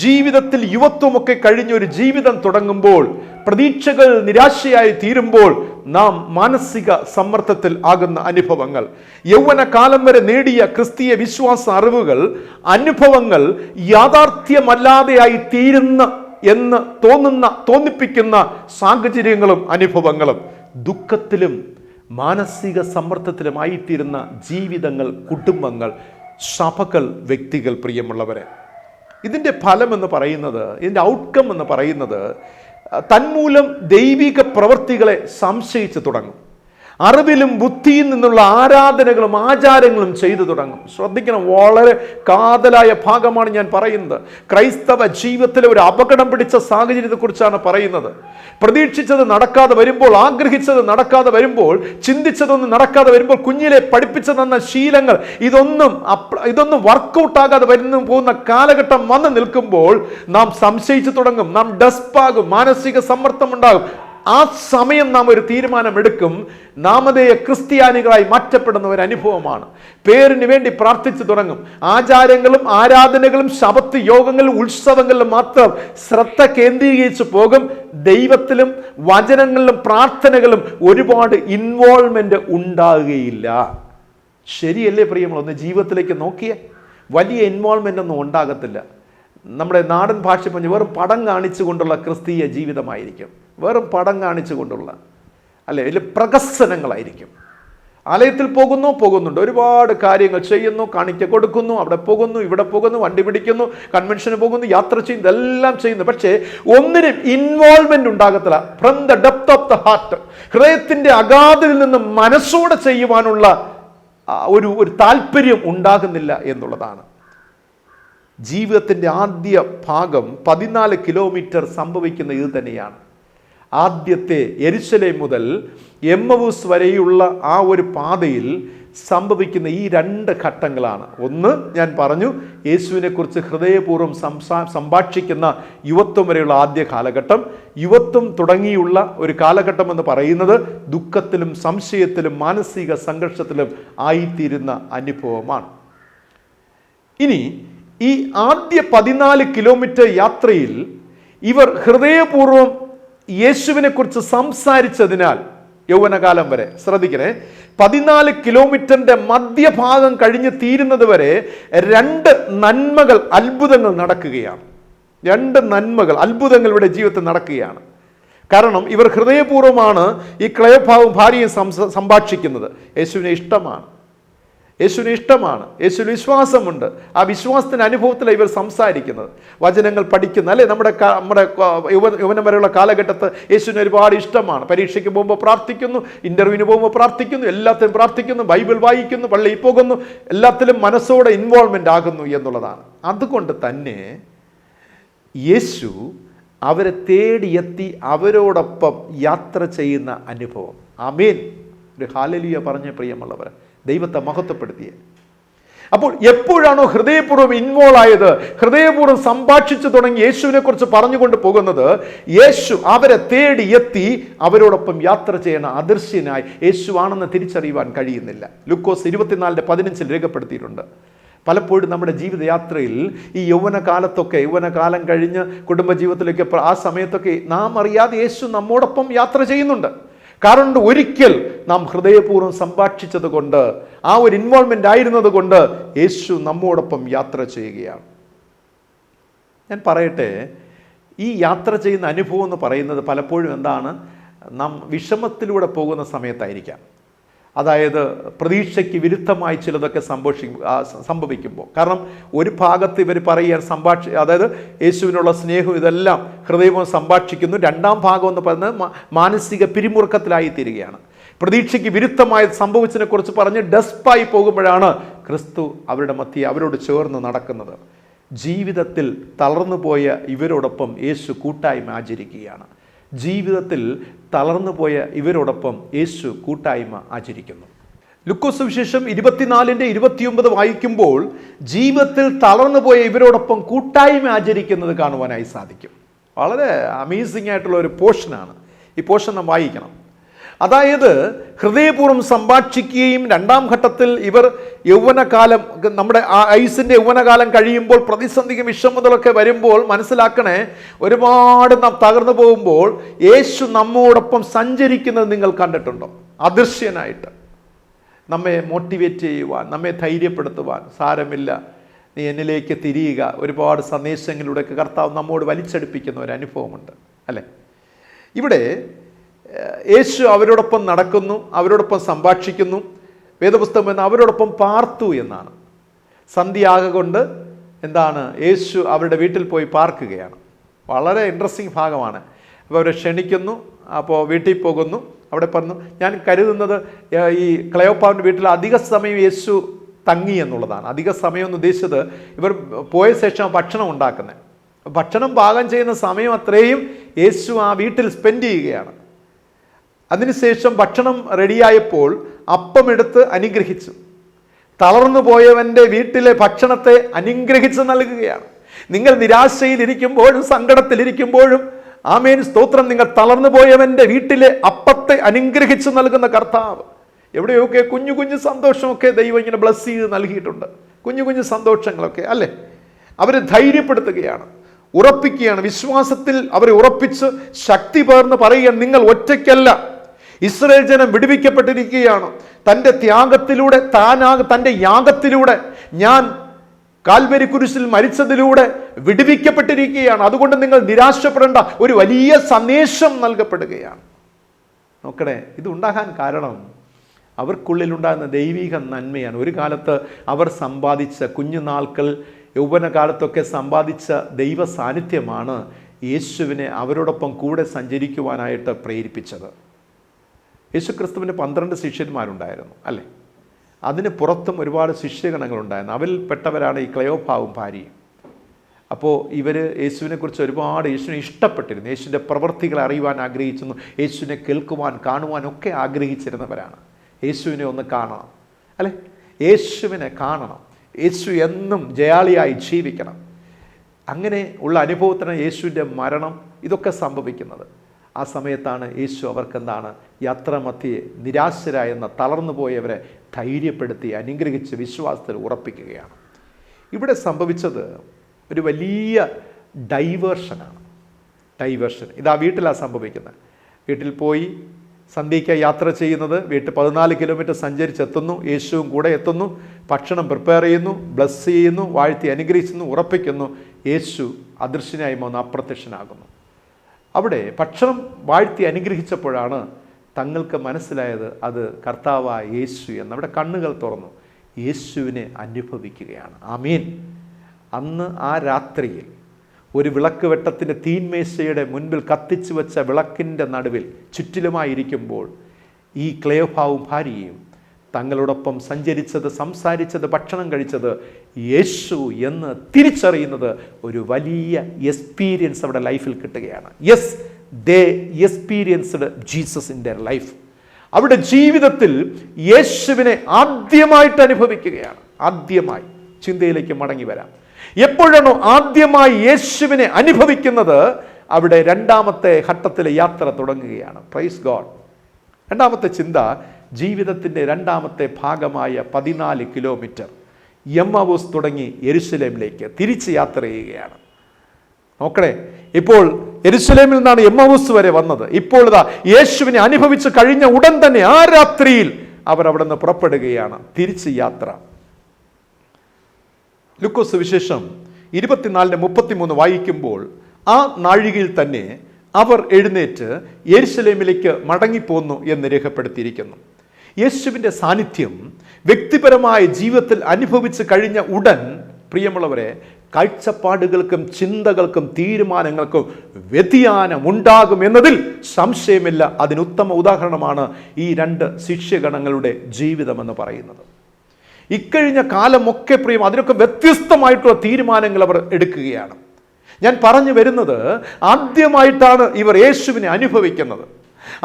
ജീവിതത്തിൽ യുവത്വമൊക്കെ കഴിഞ്ഞൊരു ജീവിതം തുടങ്ങുമ്പോൾ, പ്രതീക്ഷകൾ നിരാശയായി തീരുമ്പോൾ നാം മാനസിക സമ്മർദ്ദത്തിൽ ആകുന്ന അനുഭവങ്ങൾ, യൗവനകാലം വരെ നേടിയ ക്രിസ്തീയ വിശ്വാസ അറിവുകൾ, അനുഭവങ്ങൾ യാഥാർത്ഥ്യമല്ലാതെയായി തീരുന്ന എന്ന് തോന്നിപ്പിക്കുന്ന സാഹചര്യങ്ങളും അനുഭവങ്ങളും, ദുഃഖത്തിലും മാനസിക സമ്മർദ്ദത്തിലുമായിത്തീരുന്ന ജീവിതങ്ങൾ, കുടുംബങ്ങൾ, സഭകൾ, വ്യക്തികൾ. പ്രിയമുള്ളവരെ, ഇതിൻ്റെ ഫലം എന്ന് പറയുന്നത്, ഇതിൻ്റെ ഔട്ട്കം എന്ന് പറയുന്നത്, തന്മൂലം ദൈവിക പ്രവൃത്തികളെ സംശയിച്ചു തുടങ്ങും. അറിവിലും ബുദ്ധിയിൽ നിന്നുള്ള ആരാധനകളും ആചാരങ്ങളും ചെയ്തു തുടങ്ങും. ശ്രദ്ധിക്കണം, വളരെ കാതലായ ഭാഗമാണ് ഞാൻ പറയുന്നത്. ക്രൈസ്തവ ജീവിതത്തിലെ ഒരു അപകടം പിടിച്ച സാഹചര്യത്തെക്കുറിച്ചാണ് പറയുന്നത്. പ്രതീക്ഷിച്ചത് നടക്കാതെ വരുമ്പോൾ, ആഗ്രഹിച്ചത് നടക്കാതെ വരുമ്പോൾ, ചിന്തിച്ചതൊന്നും നടക്കാതെ വരുമ്പോൾ, കുഞ്ഞിലെ പഠിപ്പിച്ചു തന്ന ശീലങ്ങൾ ഇതൊന്നും വർക്കൗട്ട് ആകാതെ പോകുന്ന കാലഘട്ടം വന്നു നിൽക്കുമ്പോൾ നാം സംശയിച്ചു തുടങ്ങും, നാം ഡെസ്പാകും, മാനസിക സമ്മർദ്ദം ഉണ്ടാകും. ആ സമയം നാം ഒരു തീരുമാനമെടുക്കും, നാമധേയ ക്രിസ്ത്യാനികളായി മാറ്റപ്പെടുന്ന ഒരു അനുഭവമാണ്. പേരിന് വേണ്ടി പ്രാർത്ഥിച്ചു തുടങ്ങും. ആചാരങ്ങളും ആരാധനകളും ശബത്ത് യോഗങ്ങളിലും ഉത്സവങ്ങളിലും മാത്രം ശ്രദ്ധ കേന്ദ്രീകരിച്ചു പോകും. ദൈവത്തിലും വചനങ്ങളിലും പ്രാർത്ഥനകളും ഒരുപാട് ഇൻവോൾവ്മെന്റ് ഉണ്ടാകുകയില്ല. ശരിയല്ലേ പ്രിയമുള്ള? ഒന്ന് ജീവിതത്തിലേക്ക് നോക്കിയേ, വലിയ ഇൻവോൾവ്മെന്റ് ഒന്നും ഉണ്ടാകത്തില്ല. നമ്മുടെ നാടൻ ഭാഷ പറഞ്ഞ് വെറും പടം കാണിച്ചുകൊണ്ടുള്ള ക്രിസ്തീയ ജീവിതമായിരിക്കും, വെറും പടം കാണിച്ചുകൊണ്ടുള്ള, അല്ലെ, വലിയ പ്രകസനങ്ങളായിരിക്കും. ആലയത്തിൽ പോകുന്നുണ്ട്, ഒരുപാട് കാര്യങ്ങൾ ചെയ്യുന്നു, കാണിക്ക കൊടുക്കുന്നു, അവിടെ പോകുന്നു, ഇവിടെ പോകുന്നു, വണ്ടി പിടിക്കുന്നു, കൺവെൻഷന് പോകുന്നു, യാത്ര ചെയ്യുന്നു, ഇതെല്ലാം ചെയ്യുന്നു. പക്ഷേ ഒന്നിനും ഇൻവോൾവ്മെന്റ് ഉണ്ടാകത്തില്ല. From the depth of the heart, ഹൃദയത്തിന്റെ അഗാധത്തിൽ നിന്ന് മനസ്സോടെ ചെയ്യുവാനുള്ള ഒരു താല്പര്യം ഉണ്ടാകുന്നില്ല എന്നുള്ളതാണ്. ജീവിതത്തിൻ്റെ ആദ്യ ഭാഗം 14 കിലോമീറ്റർ സംഭവിക്കുന്ന ഇത് തന്നെയാണ്. ആദ്യത്തെ യെരുശലേം മുതൽ എമ്മവൂസ് വരെയുള്ള ആ ഒരു പാതയിൽ സംഭവിക്കുന്ന ഈ രണ്ട് ഘട്ടങ്ങളാണ്. ഒന്ന്, ഞാൻ പറഞ്ഞു, യേശുവിനെക്കുറിച്ച് ഹൃദയപൂർവ്വം സംഭാഷിക്കുന്ന യുവത്വം വരെയുള്ള ആദ്യ കാലഘട്ടം. യുവത്വം തുടങ്ങിയുള്ള ഒരു കാലഘട്ടം എന്ന് പറയുന്നത് ദുഃഖത്തിലും സംശയത്തിലും മാനസിക സംഘർഷത്തിലും ആയിത്തീരുന്ന അനുഭവമാണ്. ഇനി ഈ ആദ്യ 14 കിലോമീറ്റർ യാത്രയിൽ ഇവർ ഹൃദയപൂർവ്വം യേശുവിനെക്കുറിച്ച് സംസാരിച്ചതിനാൽ യൗവനകാലം വരെ, ശ്രദ്ധിക്കണേ, 14 കിലോമീറ്ററിന്റെ മധ്യഭാഗം കഴിഞ്ഞ് തീരുന്നത് വരെ 2 നന്മകൾ, അത്ഭുതങ്ങൾ നടക്കുകയാണ്. 2 നന്മകൾ, അത്ഭുതങ്ങൾ ഇവിടെ ജീവിതത്തിൽ നടക്കുകയാണ്. കാരണം ഇവർ ഹൃദയപൂർവ്വമാണ് ഈ ക്ലയോപ്പാവും ഭാര്യയും സംഭാഷിക്കുന്നത്. യേശുവിനെ ഇഷ്ടമാണ്, യേശുവിന് ഇഷ്ടമാണ്, യേശുവിന് വിശ്വാസമുണ്ട്. ആ വിശ്വാസത്തിൻ്റെ അനുഭവത്തിലാണ് ഇവർ സംസാരിക്കുന്നത്, വചനങ്ങൾ പഠിക്കുന്ന, അല്ലേ? നമ്മുടെ യൗവനം വരെയുള്ള കാലഘട്ടത്ത് യേശുവിന് ഒരുപാട് ഇഷ്ടമാണ്. പരീക്ഷയ്ക്ക് പോകുമ്പോൾ പ്രാർത്ഥിക്കുന്നു, ഇൻ്റർവ്യൂവിന് പോകുമ്പോൾ പ്രാർത്ഥിക്കുന്നു, എല്ലാത്തിനും പ്രാർത്ഥിക്കുന്നു, ബൈബിൾ വായിക്കുന്നു, പള്ളിയിൽ പോകുന്നു, എല്ലാത്തിലും മനസ്സോടെ ഇൻവോൾവ്മെൻ്റ് ആകുന്നു എന്നുള്ളതാണ്. അതുകൊണ്ട് തന്നെ യേശു അവരെ തേടിയെത്തി അവരോടൊപ്പം യാത്ര ചെയ്യുന്ന അനുഭവം. ആമേൻ. ഒരു ഹല്ലേലൂയ പറഞ്ഞ പ്രിയമുള്ളവർ, ദൈവത്തെ മഹത്വപ്പെടുത്തിയ. അപ്പോൾ എപ്പോഴാണോ ഹൃദയപൂർവ്വം ഇൻവോൾവ് ആയത്, ഹൃദയപൂർവ്വം സംഭാഷിച്ചു തുടങ്ങി യേശുവിനെ കുറിച്ച് പറഞ്ഞുകൊണ്ട് പോകുന്നത്, യേശു അവരെ തേടി എത്തി അവരോടൊപ്പം യാത്ര ചെയ്യണ അദൃശ്യനായി യേശുവാണെന്ന് തിരിച്ചറിയുവാൻ കഴിയുന്നില്ല. ലൂക്കോസ് 24:15 രേഖപ്പെടുത്തിയിട്ടുണ്ട്. പലപ്പോഴും നമ്മുടെ ജീവിതയാത്രയിൽ ഈ യൗവനകാലം കഴിഞ്ഞ് കുടുംബജീവിതത്തിലേക്ക് ആ സമയത്തൊക്കെ നാം അറിയാതെ യേശു നമ്മോടൊപ്പം യാത്ര ചെയ്യുന്നുണ്ട്. കാരണം ഒരിക്കൽ നാം ഹൃദയപൂർവ്വം സംഭാഷിച്ചത് കൊണ്ട്, ആ ഒരു ഇൻവോൾവ്മെൻ്റ് ആയിരുന്നത് കൊണ്ട് യേശു നമ്മോടൊപ്പം യാത്ര ചെയ്യുകയാണ്. ഞാൻ പറയട്ടെ, ഈ യാത്ര ചെയ്യുന്ന അനുഭവം എന്ന് പറയുന്നത് പലപ്പോഴും എന്താണ്, നാം വിഷമത്തിലൂടെ പോകുന്ന സമയത്തായിരിക്കാം. അതായത് പ്രതീക്ഷയ്ക്ക് വിരുദ്ധമായി ചിലതൊക്കെ സംഭവിക്കുമ്പോൾ. കാരണം ഒരു ഭാഗത്ത് ഇവർ പറയാൻ അതായത് യേശുവിനുള്ള സ്നേഹം ഇതെല്ലാം ഹൃദയവും സംഭാഷിക്കുന്നു. രണ്ടാം ഭാഗം എന്ന് പറയുന്നത് മാനസിക പിരിമുറുക്കത്തിലായി തീരുകയാണ്. പ്രതീക്ഷയ്ക്ക് വിരുദ്ധമായി സംഭവിച്ചതിനെ കുറിച്ച് പറഞ്ഞ് ഡെസ്പായി പോകുമ്പോഴാണ് ക്രിസ്തു അവരുടെ മധ്യേ അവരോട് ചേർന്ന് നടക്കുന്നത്. ജീവിതത്തിൽ തളർന്നുപോയ ഇവരോടൊപ്പം യേശു കൂട്ടായ്മ ആചരിക്കുകയാണ്. ജീവിതത്തിൽ തളർന്നുപോയ ഇവരോടൊപ്പം യേശു കൂട്ടായ്മ ആചരിക്കുന്നു. ലൂക്കോസ് സുവിശേഷം 24:29 വായിക്കുമ്പോൾ ജീവിതത്തിൽ തളർന്നുപോയ ഇവരോടൊപ്പം കൂട്ടായ്മ ആചരിക്കുന്നത് കാണുവാനായി സാധിക്കും. വളരെ അമേസിംഗ് ആയിട്ടുള്ള ഒരു പോർഷനാണ്. ഈ പോർഷൻ നാം വായിക്കണം. അതായത് ഹൃദയപൂർവ്വം സംഭാഷിക്കുകയും രണ്ടാം ഘട്ടത്തിൽ ഇവർ യൗവനകാലം, നമ്മുടെ ഐസിൻ്റെ യൗവനകാലം കഴിയുമ്പോൾ പ്രതിസന്ധിക്കും വിഷമതകളൊക്കെ വരുമ്പോൾ മനസ്സിലാക്കണേ, ഒരുപാട് നാം തകർന്നു പോകുമ്പോൾ യേശു നമ്മോടൊപ്പം സഞ്ചരിക്കുന്നത് നിങ്ങൾ കണ്ടിട്ടുണ്ടോ? അദൃശ്യനായിട്ട് നമ്മെ മോട്ടിവേറ്റ് ചെയ്യുവാൻ, നമ്മെ ധൈര്യപ്പെടുത്തുവാൻ, സാരമില്ല നീ എന്നിലേക്ക് തിരിയുക, ഒരുപാട് സന്ദേശങ്ങളിലൂടെയൊക്കെ കർത്താവ് നമ്മോട് വലിച്ചെടുപ്പിക്കുന്ന ഒരു അനുഭവമുണ്ട്, അല്ലേ? ഇവിടെ യേശു അവരോടൊപ്പം നടക്കുന്നു, അവരോടൊപ്പം സംഭാഷിക്കുന്നു. വേദപുസ്തകം എന്ന് അവരോടൊപ്പം പാർത്തു എന്നാണ്. സന്ധ്യയാകൊണ്ട് എന്താണ്, യേശു അവരുടെ വീട്ടിൽ പോയി പാർക്കുകയാണ്. വളരെ ഇൻട്രസ്റ്റിംഗ് ഭാഗമാണ്. അപ്പോൾ അവരെ ക്ഷണിക്കുന്നു, അപ്പോൾ വീട്ടിൽ പോകുന്നു. അവിടെ പറഞ്ഞു, ഞാൻ കരുതുന്നത് ഈ ക്ലയോപ്പാവിൻ്റെ വീട്ടിൽ അധിക സമയം യേശു തങ്ങി എന്നുള്ളതാണ്. അധിക സമയം എന്ന് ഉദ്ദേശിച്ചത് ഇവർ പോയ ശേഷം ഭക്ഷണം ഉണ്ടാക്കുന്നത്, ഭക്ഷണം പാകം ചെയ്യുന്ന സമയം അത്രയും യേശു ആ വീട്ടിൽ സ്പെൻഡ് ചെയ്യുകയാണ്. അതിനുശേഷം ഭക്ഷണം റെഡിയായപ്പോൾ അപ്പമെടുത്ത് അനുഗ്രഹിച്ചു. തളർന്നു പോയവൻ്റെ വീട്ടിലെ ഭക്ഷണത്തെ അനുഗ്രഹിച്ച് നൽകുകയാണ്. നിങ്ങൾ നിരാശയിലിരിക്കുമ്പോഴും സങ്കടത്തിലിരിക്കുമ്പോഴും ആമേൻ സ്തോത്രം, നിങ്ങൾ തളർന്നു പോയവൻ്റെ വീട്ടിലെ അപ്പത്തെ അനുഗ്രഹിച്ച് നൽകുന്ന കർത്താവ്. എവിടെയൊക്കെ കുഞ്ഞു കുഞ്ഞു സന്തോഷമൊക്കെ ദൈവം ഇങ്ങനെ ബ്ലസ് ചെയ്ത് നൽകിയിട്ടുണ്ട്. കുഞ്ഞു കുഞ്ഞു സന്തോഷങ്ങളൊക്കെ, അല്ലേ? അവരെ ധൈര്യപ്പെടുത്തുകയാണ്, ഉറപ്പിക്കുകയാണ്. വിശ്വാസത്തിൽ അവരെ ഉറപ്പിച്ച് ശക്തി പകർന്ന് പറയുകയാണ്, നിങ്ങൾ ഒറ്റയ്ക്കല്ല, ഇസ്രായേൽ ജനം വിടുവിക്കപ്പെട്ടിരിക്കുകയാണ്. തൻ്റെ ത്യാഗത്തിലൂടെ, തൻ്റെ യാഗത്തിലൂടെ, ഞാൻ കാൽവരി കുരിശിൽ മരിച്ചതിലൂടെ വിടുവിക്കപ്പെട്ടിരിക്കുകയാണ്. അതുകൊണ്ട് നിങ്ങൾ നിരാശപ്പെടേണ്ട, ഒരു വലിയ സന്ദേശം നൽകപ്പെടുകയാണ്. നോക്കണേ, ഇത് ഉണ്ടാകാൻ കാരണം അവർക്കുള്ളിലുണ്ടാകുന്ന ദൈവിക നന്മയാണ്. ഒരു കാലത്ത് അവർ സമ്പാദിച്ച, കുഞ്ഞുനാൾക്കൾ യൗവനകാലത്തൊക്കെ സമ്പാദിച്ച ദൈവ സാന്നിധ്യമാണ് യേശുവിനെ അവരോടൊപ്പം കൂടെ സഞ്ചരിക്കുവാനായിട്ട് പ്രേരിപ്പിച്ചത്. യേശുക്രിസ്തുവിന് 12 ശിഷ്യന്മാരുണ്ടായിരുന്നു, അല്ലേ? അതിന് പുറത്തും ഒരുപാട് ശിഷ്യഗണങ്ങളുണ്ടായിരുന്നു. അവരിൽ പെട്ടവരാണ് ഈ ക്ലയോപ്പാവും ഭാര്യയും. അപ്പോൾ ഇവർ യേശുവിനെക്കുറിച്ച് ഒരുപാട്, യേശുവിനെ ഇഷ്ടപ്പെട്ടിരുന്നു, യേശുവിൻ്റെ പ്രവൃത്തികളെ അറിയുവാൻ ആഗ്രഹിച്ചിരുന്നു, യേശുവിനെ കേൾക്കുവാൻ കാണുവാനൊക്കെ ആഗ്രഹിച്ചിരുന്നവരാണ്. യേശുവിനെ ഒന്ന് കാണണം, അല്ലെ? യേശുവിനെ കാണണം, യേശു എന്നും ജയാളിയായി ജീവിക്കണം. അങ്ങനെ ഉള്ള അനുഭവത്തിന് യേശുവിൻ്റെ മരണം ഇതൊക്കെ സംഭവിക്കുന്നത്. ആ സമയത്താണ് യേശു അവർക്കെന്താണ്, യാത്രാമധ്യേ നിരാശരായെന്ന തളർന്നു പോയവരെ ധൈര്യപ്പെടുത്തി അനുഗ്രഹിച്ച് വിശ്വാസത്തിൽ ഉറപ്പിക്കുകയാണ്. ഇവിടെ സംഭവിച്ചത് ഒരു വലിയ ഡൈവേർഷനാണ്. ഇതാ വീട്ടിലാണ് സംഭവിക്കുന്നത്. വീട്ടിൽ പോയി സന്ധ്യയ്ക്ക് യാത്ര ചെയ്യുന്നത്, വീട്ടിൽ 14 കിലോമീറ്റർ സഞ്ചരിച്ചെത്തുന്നു, യേശുവും കൂടെ എത്തുന്നു, ഭക്ഷണം പ്രിപ്പയർ ചെയ്യുന്നു, ബ്ലസ് ചെയ്യുന്നു, വാഴ്ത്തി അനുഗ്രഹിക്കുന്നു, ഉറപ്പിക്കുന്നു. യേശു അദൃശ്യനായി വന്ന് അപ്രത്യക്ഷനാകുന്നു. അവിടെ ഭക്ഷണം വാഴ്ത്തി അനുഗ്രഹിച്ചപ്പോഴാണ് തങ്ങൾക്ക് മനസ്സിലായത് അത് കർത്താവായ യേശു എന്ന്. അവിടെ കണ്ണുകൾ തുറന്നു, യേശുവിനെ അനുഭവിക്കുകയാണ്. ആമീൻ. അന്ന് ആ രാത്രിയിൽ ഒരു വിളക്ക് വെട്ടത്തിൻ്റെ തീന്മേശയുടെ മുൻപിൽ കത്തിച്ചു വെച്ച വിളക്കിൻ്റെ നടുവിൽ ചുറ്റിലുമായിരിക്കുമ്പോൾ ഈ ക്ലെയോഫാവും ഭാര്യയും തങ്ങളോടൊപ്പം സഞ്ചരിച്ചത്, സംസാരിച്ചത്, ഭക്ഷണം കഴിച്ചത് യേശു എന്ന് തിരിച്ചറിയുന്നത് ഒരു വലിയ എക്സ്പീരിയൻസ് അവിടെ ലൈഫിൽ കിട്ടുകയാണ്. Yes, they experienced Jesus in their life. അവിടെ ജീവിതത്തിൽ യേശുവിനെ ആദ്യമായിട്ട് അനുഭവിക്കുകയാണ്. ആദ്യമായി ചിന്തയിലേക്ക് മടങ്ങി വരാം. എപ്പോഴാണോ ആദ്യമായി യേശുവിനെ അനുഭവിക്കുന്നത്, അവിടെ രണ്ടാമത്തെ ഘട്ടത്തിലെ യാത്ര തുടങ്ങുകയാണ്. Praise God. രണ്ടാമത്തെ ചിന്ത, ജീവിതത്തിൻ്റെ രണ്ടാമത്തെ ഭാഗമായ 14 കിലോമീറ്റർ എമ്മൗസ് തുടങ്ങി യെരുശലേമിലേക്ക് തിരിച്ച് യാത്ര ചെയ്യുകയാണ്. നോക്കണേ, ഇപ്പോൾ യെരുശലേമിൽ നിന്നാണ് എമ്മൗസ് വരെ വന്നത്. ഇപ്പോൾ ഇതാ യേശുവിനെ അനുഭവിച്ച് കഴിഞ്ഞ ഉടൻ തന്നെ ആ രാത്രിയിൽ അവർ അവിടെ നിന്ന് പുറപ്പെടുകയാണ്. തിരിച്ച് യാത്ര. ലൂക്കോസ് സുവിശേഷം 24:33 വായിക്കുമ്പോൾ ആ നാഴികയിൽ തന്നെ അവർ എഴുന്നേറ്റ് യെരുശലേമിലേക്ക് മടങ്ങിപ്പോന്നു എന്ന് രേഖപ്പെടുത്തിയിരിക്കുന്നു. യേശുവിൻ്റെ സാന്നിധ്യം വ്യക്തിപരമായ ജീവിതത്തിൽ അനുഭവിച്ച് കഴിഞ്ഞ ഉടൻ, പ്രിയമുള്ളവരെ, കാഴ്ചപ്പാടുകൾക്കും ചിന്തകൾക്കും തീരുമാനങ്ങൾക്കും വ്യതിയാനം ഉണ്ടാകും എന്നതിൽ സംശയമില്ല. അതിനുത്തമ ഉദാഹരണമാണ് ഈ 2 ശിഷ്യഗണങ്ങളുടെ ജീവിതമെന്ന് പറയുന്നത്. ഇക്കഴിഞ്ഞ കാലമൊക്കെ പ്രിയം അതിനൊക്കെ വ്യത്യസ്തമായിട്ടുള്ള തീരുമാനങ്ങൾ അവർ എടുക്കുകയാണ്. ഞാൻ പറഞ്ഞു വരുന്നത്, ആദ്യമായിട്ടാണ് ഇവർ യേശുവിനെ അനുഭവിക്കുന്നത്.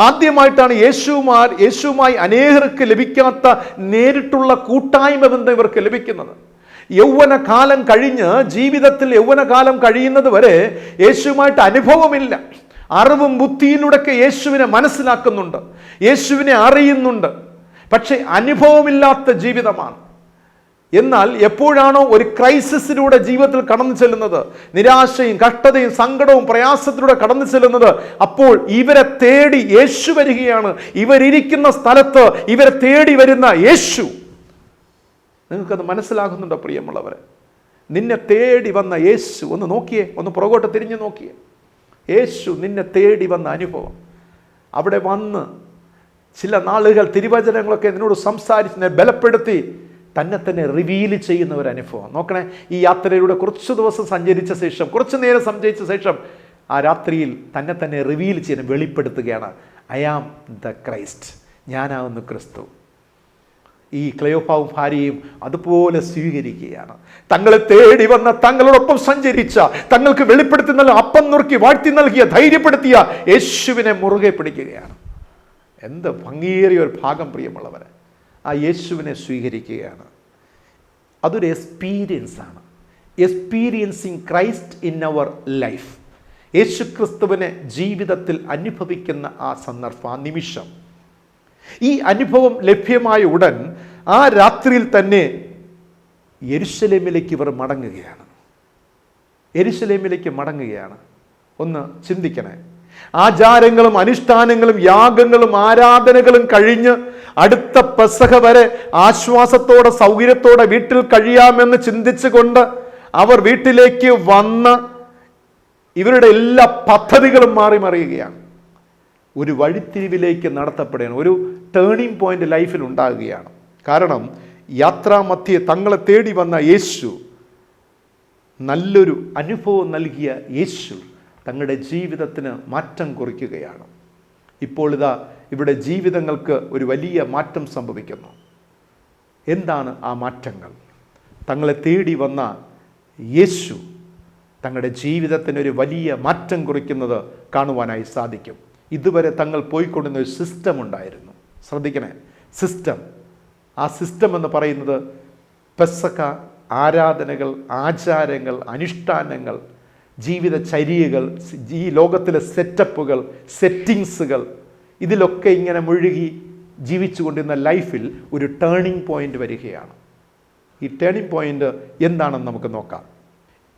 ആദ്യമായിട്ടാണ് യേശുവുമായി അനേകർക്ക് ലഭിക്കാത്ത നേരിട്ടുള്ള കൂട്ടായ്മ ബന്ധം ഇവർക്ക് ലഭിക്കുന്നത്. യൗവനകാലം കഴിഞ്ഞ് ജീവിതത്തിൽ യൗവനകാലം കഴിയുന്നത് വരെ യേശുവുമായിട്ട് അനുഭവമില്ല. അറിവും ബുദ്ധിയിലൂടെയൊക്കെ യേശുവിനെ മനസ്സിലാക്കുന്നുണ്ട്, യേശുവിനെ അറിയുന്നുണ്ട്. പക്ഷേ അനുഭവമില്ലാത്ത ജീവിതമാണ്. എന്നാൽ എപ്പോഴാണോ ഒരു ക്രൈസിസിലൂടെ ജീവിതത്തിൽ കടന്നു ചെല്ലുന്നത്, നിരാശയും കഷ്ടതയും സങ്കടവും പ്രയാസത്തിലൂടെ കടന്നു ചെല്ലുന്നത്, അപ്പോൾ ഇവരെ തേടി യേശു വരികയാണ്. ഇവരിയ്ക്കുന്ന സ്ഥലത്ത് ഇവരെ തേടി വരുന്ന യേശു. നിങ്ങൾക്കത് മനസ്സിലാകുന്നുണ്ടോ പ്രിയമുള്ളവരെ? നിന്നെ തേടി വന്ന യേശു. ഒന്ന് നോക്കിയേ, ഒന്ന് പുറകോട്ട് തിരിഞ്ഞു നോക്കിയേ. യേശു നിന്നെ തേടി വന്ന അനുഭവം. അവിടെ വന്ന് ചില നാളുകൾ തിരുവചനങ്ങളൊക്കെ നിന്നോട് സംസാരിച്ച് ബലപ്പെടുത്തി തന്നെ റിവീൽ ചെയ്യുന്ന ഒരു അനുഭവം. നോക്കണേ, ഈ യാത്രയിലൂടെ കുറച്ച് ദിവസം സഞ്ചരിച്ച ശേഷം, കുറച്ച് നേരം സഞ്ചരിച്ച ശേഷം ആ രാത്രിയിൽ തന്നെ റിവീൽ ചെയ്യാൻ, വെളിപ്പെടുത്തുകയാണ്. ഐ ആം ദ ക്രൈസ്റ്റ്, ഞാനാവുന്നു ക്രിസ്തു. ഈ ക്ലെയോഫാവും ഭാര്യയും അതുപോലെ സ്വീകരിക്കുകയാണ്. തങ്ങളെ തേടി വന്ന, തങ്ങളോടൊപ്പം സഞ്ചരിച്ച, തങ്ങൾക്ക് വെളിപ്പെടുത്തി നൽകിയ, അപ്പം നുറുക്കി വാഴ്ത്തി നൽകിയ, ധൈര്യപ്പെടുത്തിയ യേശുവിനെ മുറുകെ പിടിക്കുകയാണ്. എന്ത് ഭംഗിയേറിയ ഒരു ഭാഗം പ്രിയമുള്ളവരെ. ആ യേശുവിനെ സ്വീകരിക്കുകയാണ്. അതൊരു എക്സ്പീരിയൻസാണ്. Experiencing Christ in our life. യേശു ക്രിസ്തുവിനെ ജീവിതത്തിൽ അനുഭവിക്കുന്ന ആ സന്ദർഭം, ആ നിമിഷം, ഈ അനുഭവം ലഭ്യമായ ഉടൻ ആ രാത്രിയിൽ തന്നെ യെരുശലേമിലേക്ക് ഇവർ മടങ്ങുകയാണ്. യെരുശലേമിലേക്ക് മടങ്ങുകയാണ്. ഒന്ന് ചിന്തിക്കണേ. ആചാരങ്ങളും അനുഷ്ഠാനങ്ങളും യാഗങ്ങളും ആരാധനകളും കഴിഞ്ഞ് അടുത്ത പെസഹ വരെ ആശ്വാസത്തോടെ സൗകര്യത്തോടെ വീട്ടിൽ കഴിയാമെന്ന് ചിന്തിച്ചുകൊണ്ട് അവർ വീട്ടിലേക്ക് വന്ന് ഇവരുടെ എല്ലാ പദ്ധതികളും മാറി മറിയുകയാണ്. ഒരു വഴിത്തിരിവിലേക്ക് നടത്തപ്പെടുകയാണ്. ഒരു ടേണിംഗ് പോയിന്റ് ലൈഫിൽ ഉണ്ടാകുകയാണ്. കാരണം യാത്രാമധ്യേ തങ്ങളെ തേടി വന്ന യേശു, നല്ലൊരു അനുഭവം നൽകിയ യേശു തങ്ങളുടെ ജീവിതത്തിന് മാറ്റം കുറിക്കുകയാണ്. ഇപ്പോൾ ഇതാ ഇവിടെ ജീവിതങ്ങൾക്ക് ഒരു വലിയ മാറ്റം സംഭവിക്കുന്നു. എന്താണ് ആ മാറ്റങ്ങൾ? തങ്ങളെ തേടി വന്ന യേശു തങ്ങളുടെ ജീവിതത്തിന് ഒരു വലിയ മാറ്റം കുറിക്കുന്നത് കാണുവാനായി സാധിക്കും. ഇതുവരെ തങ്ങൾ പോയിക്കൊണ്ടിരുന്ന ഒരു സിസ്റ്റം ഉണ്ടായിരുന്നു. ശ്രദ്ധിക്കണേ, സിസ്റ്റം. ആ ആ സിസ്റ്റം എന്ന് പറയുന്നത് പെസഹ ആരാധനകൾ, ആചാരങ്ങൾ, അനുഷ്ഠാനങ്ങൾ, ജീവിതചര്യകൾ, ഈ ലോകത്തിലെ സെറ്റപ്പുകൾ, സെറ്റിങ്സുകൾ, ഇതിലൊക്കെ ഇങ്ങനെ മുഴുകി ജീവിച്ചു കൊണ്ടിരുന്ന ലൈഫിൽ ഒരു ടേണിംഗ് പോയിന്റ് വരികയാണ്. ഈ ടേണിംഗ് പോയിന്റ് എന്താണെന്ന് നമുക്ക് നോക്കാം.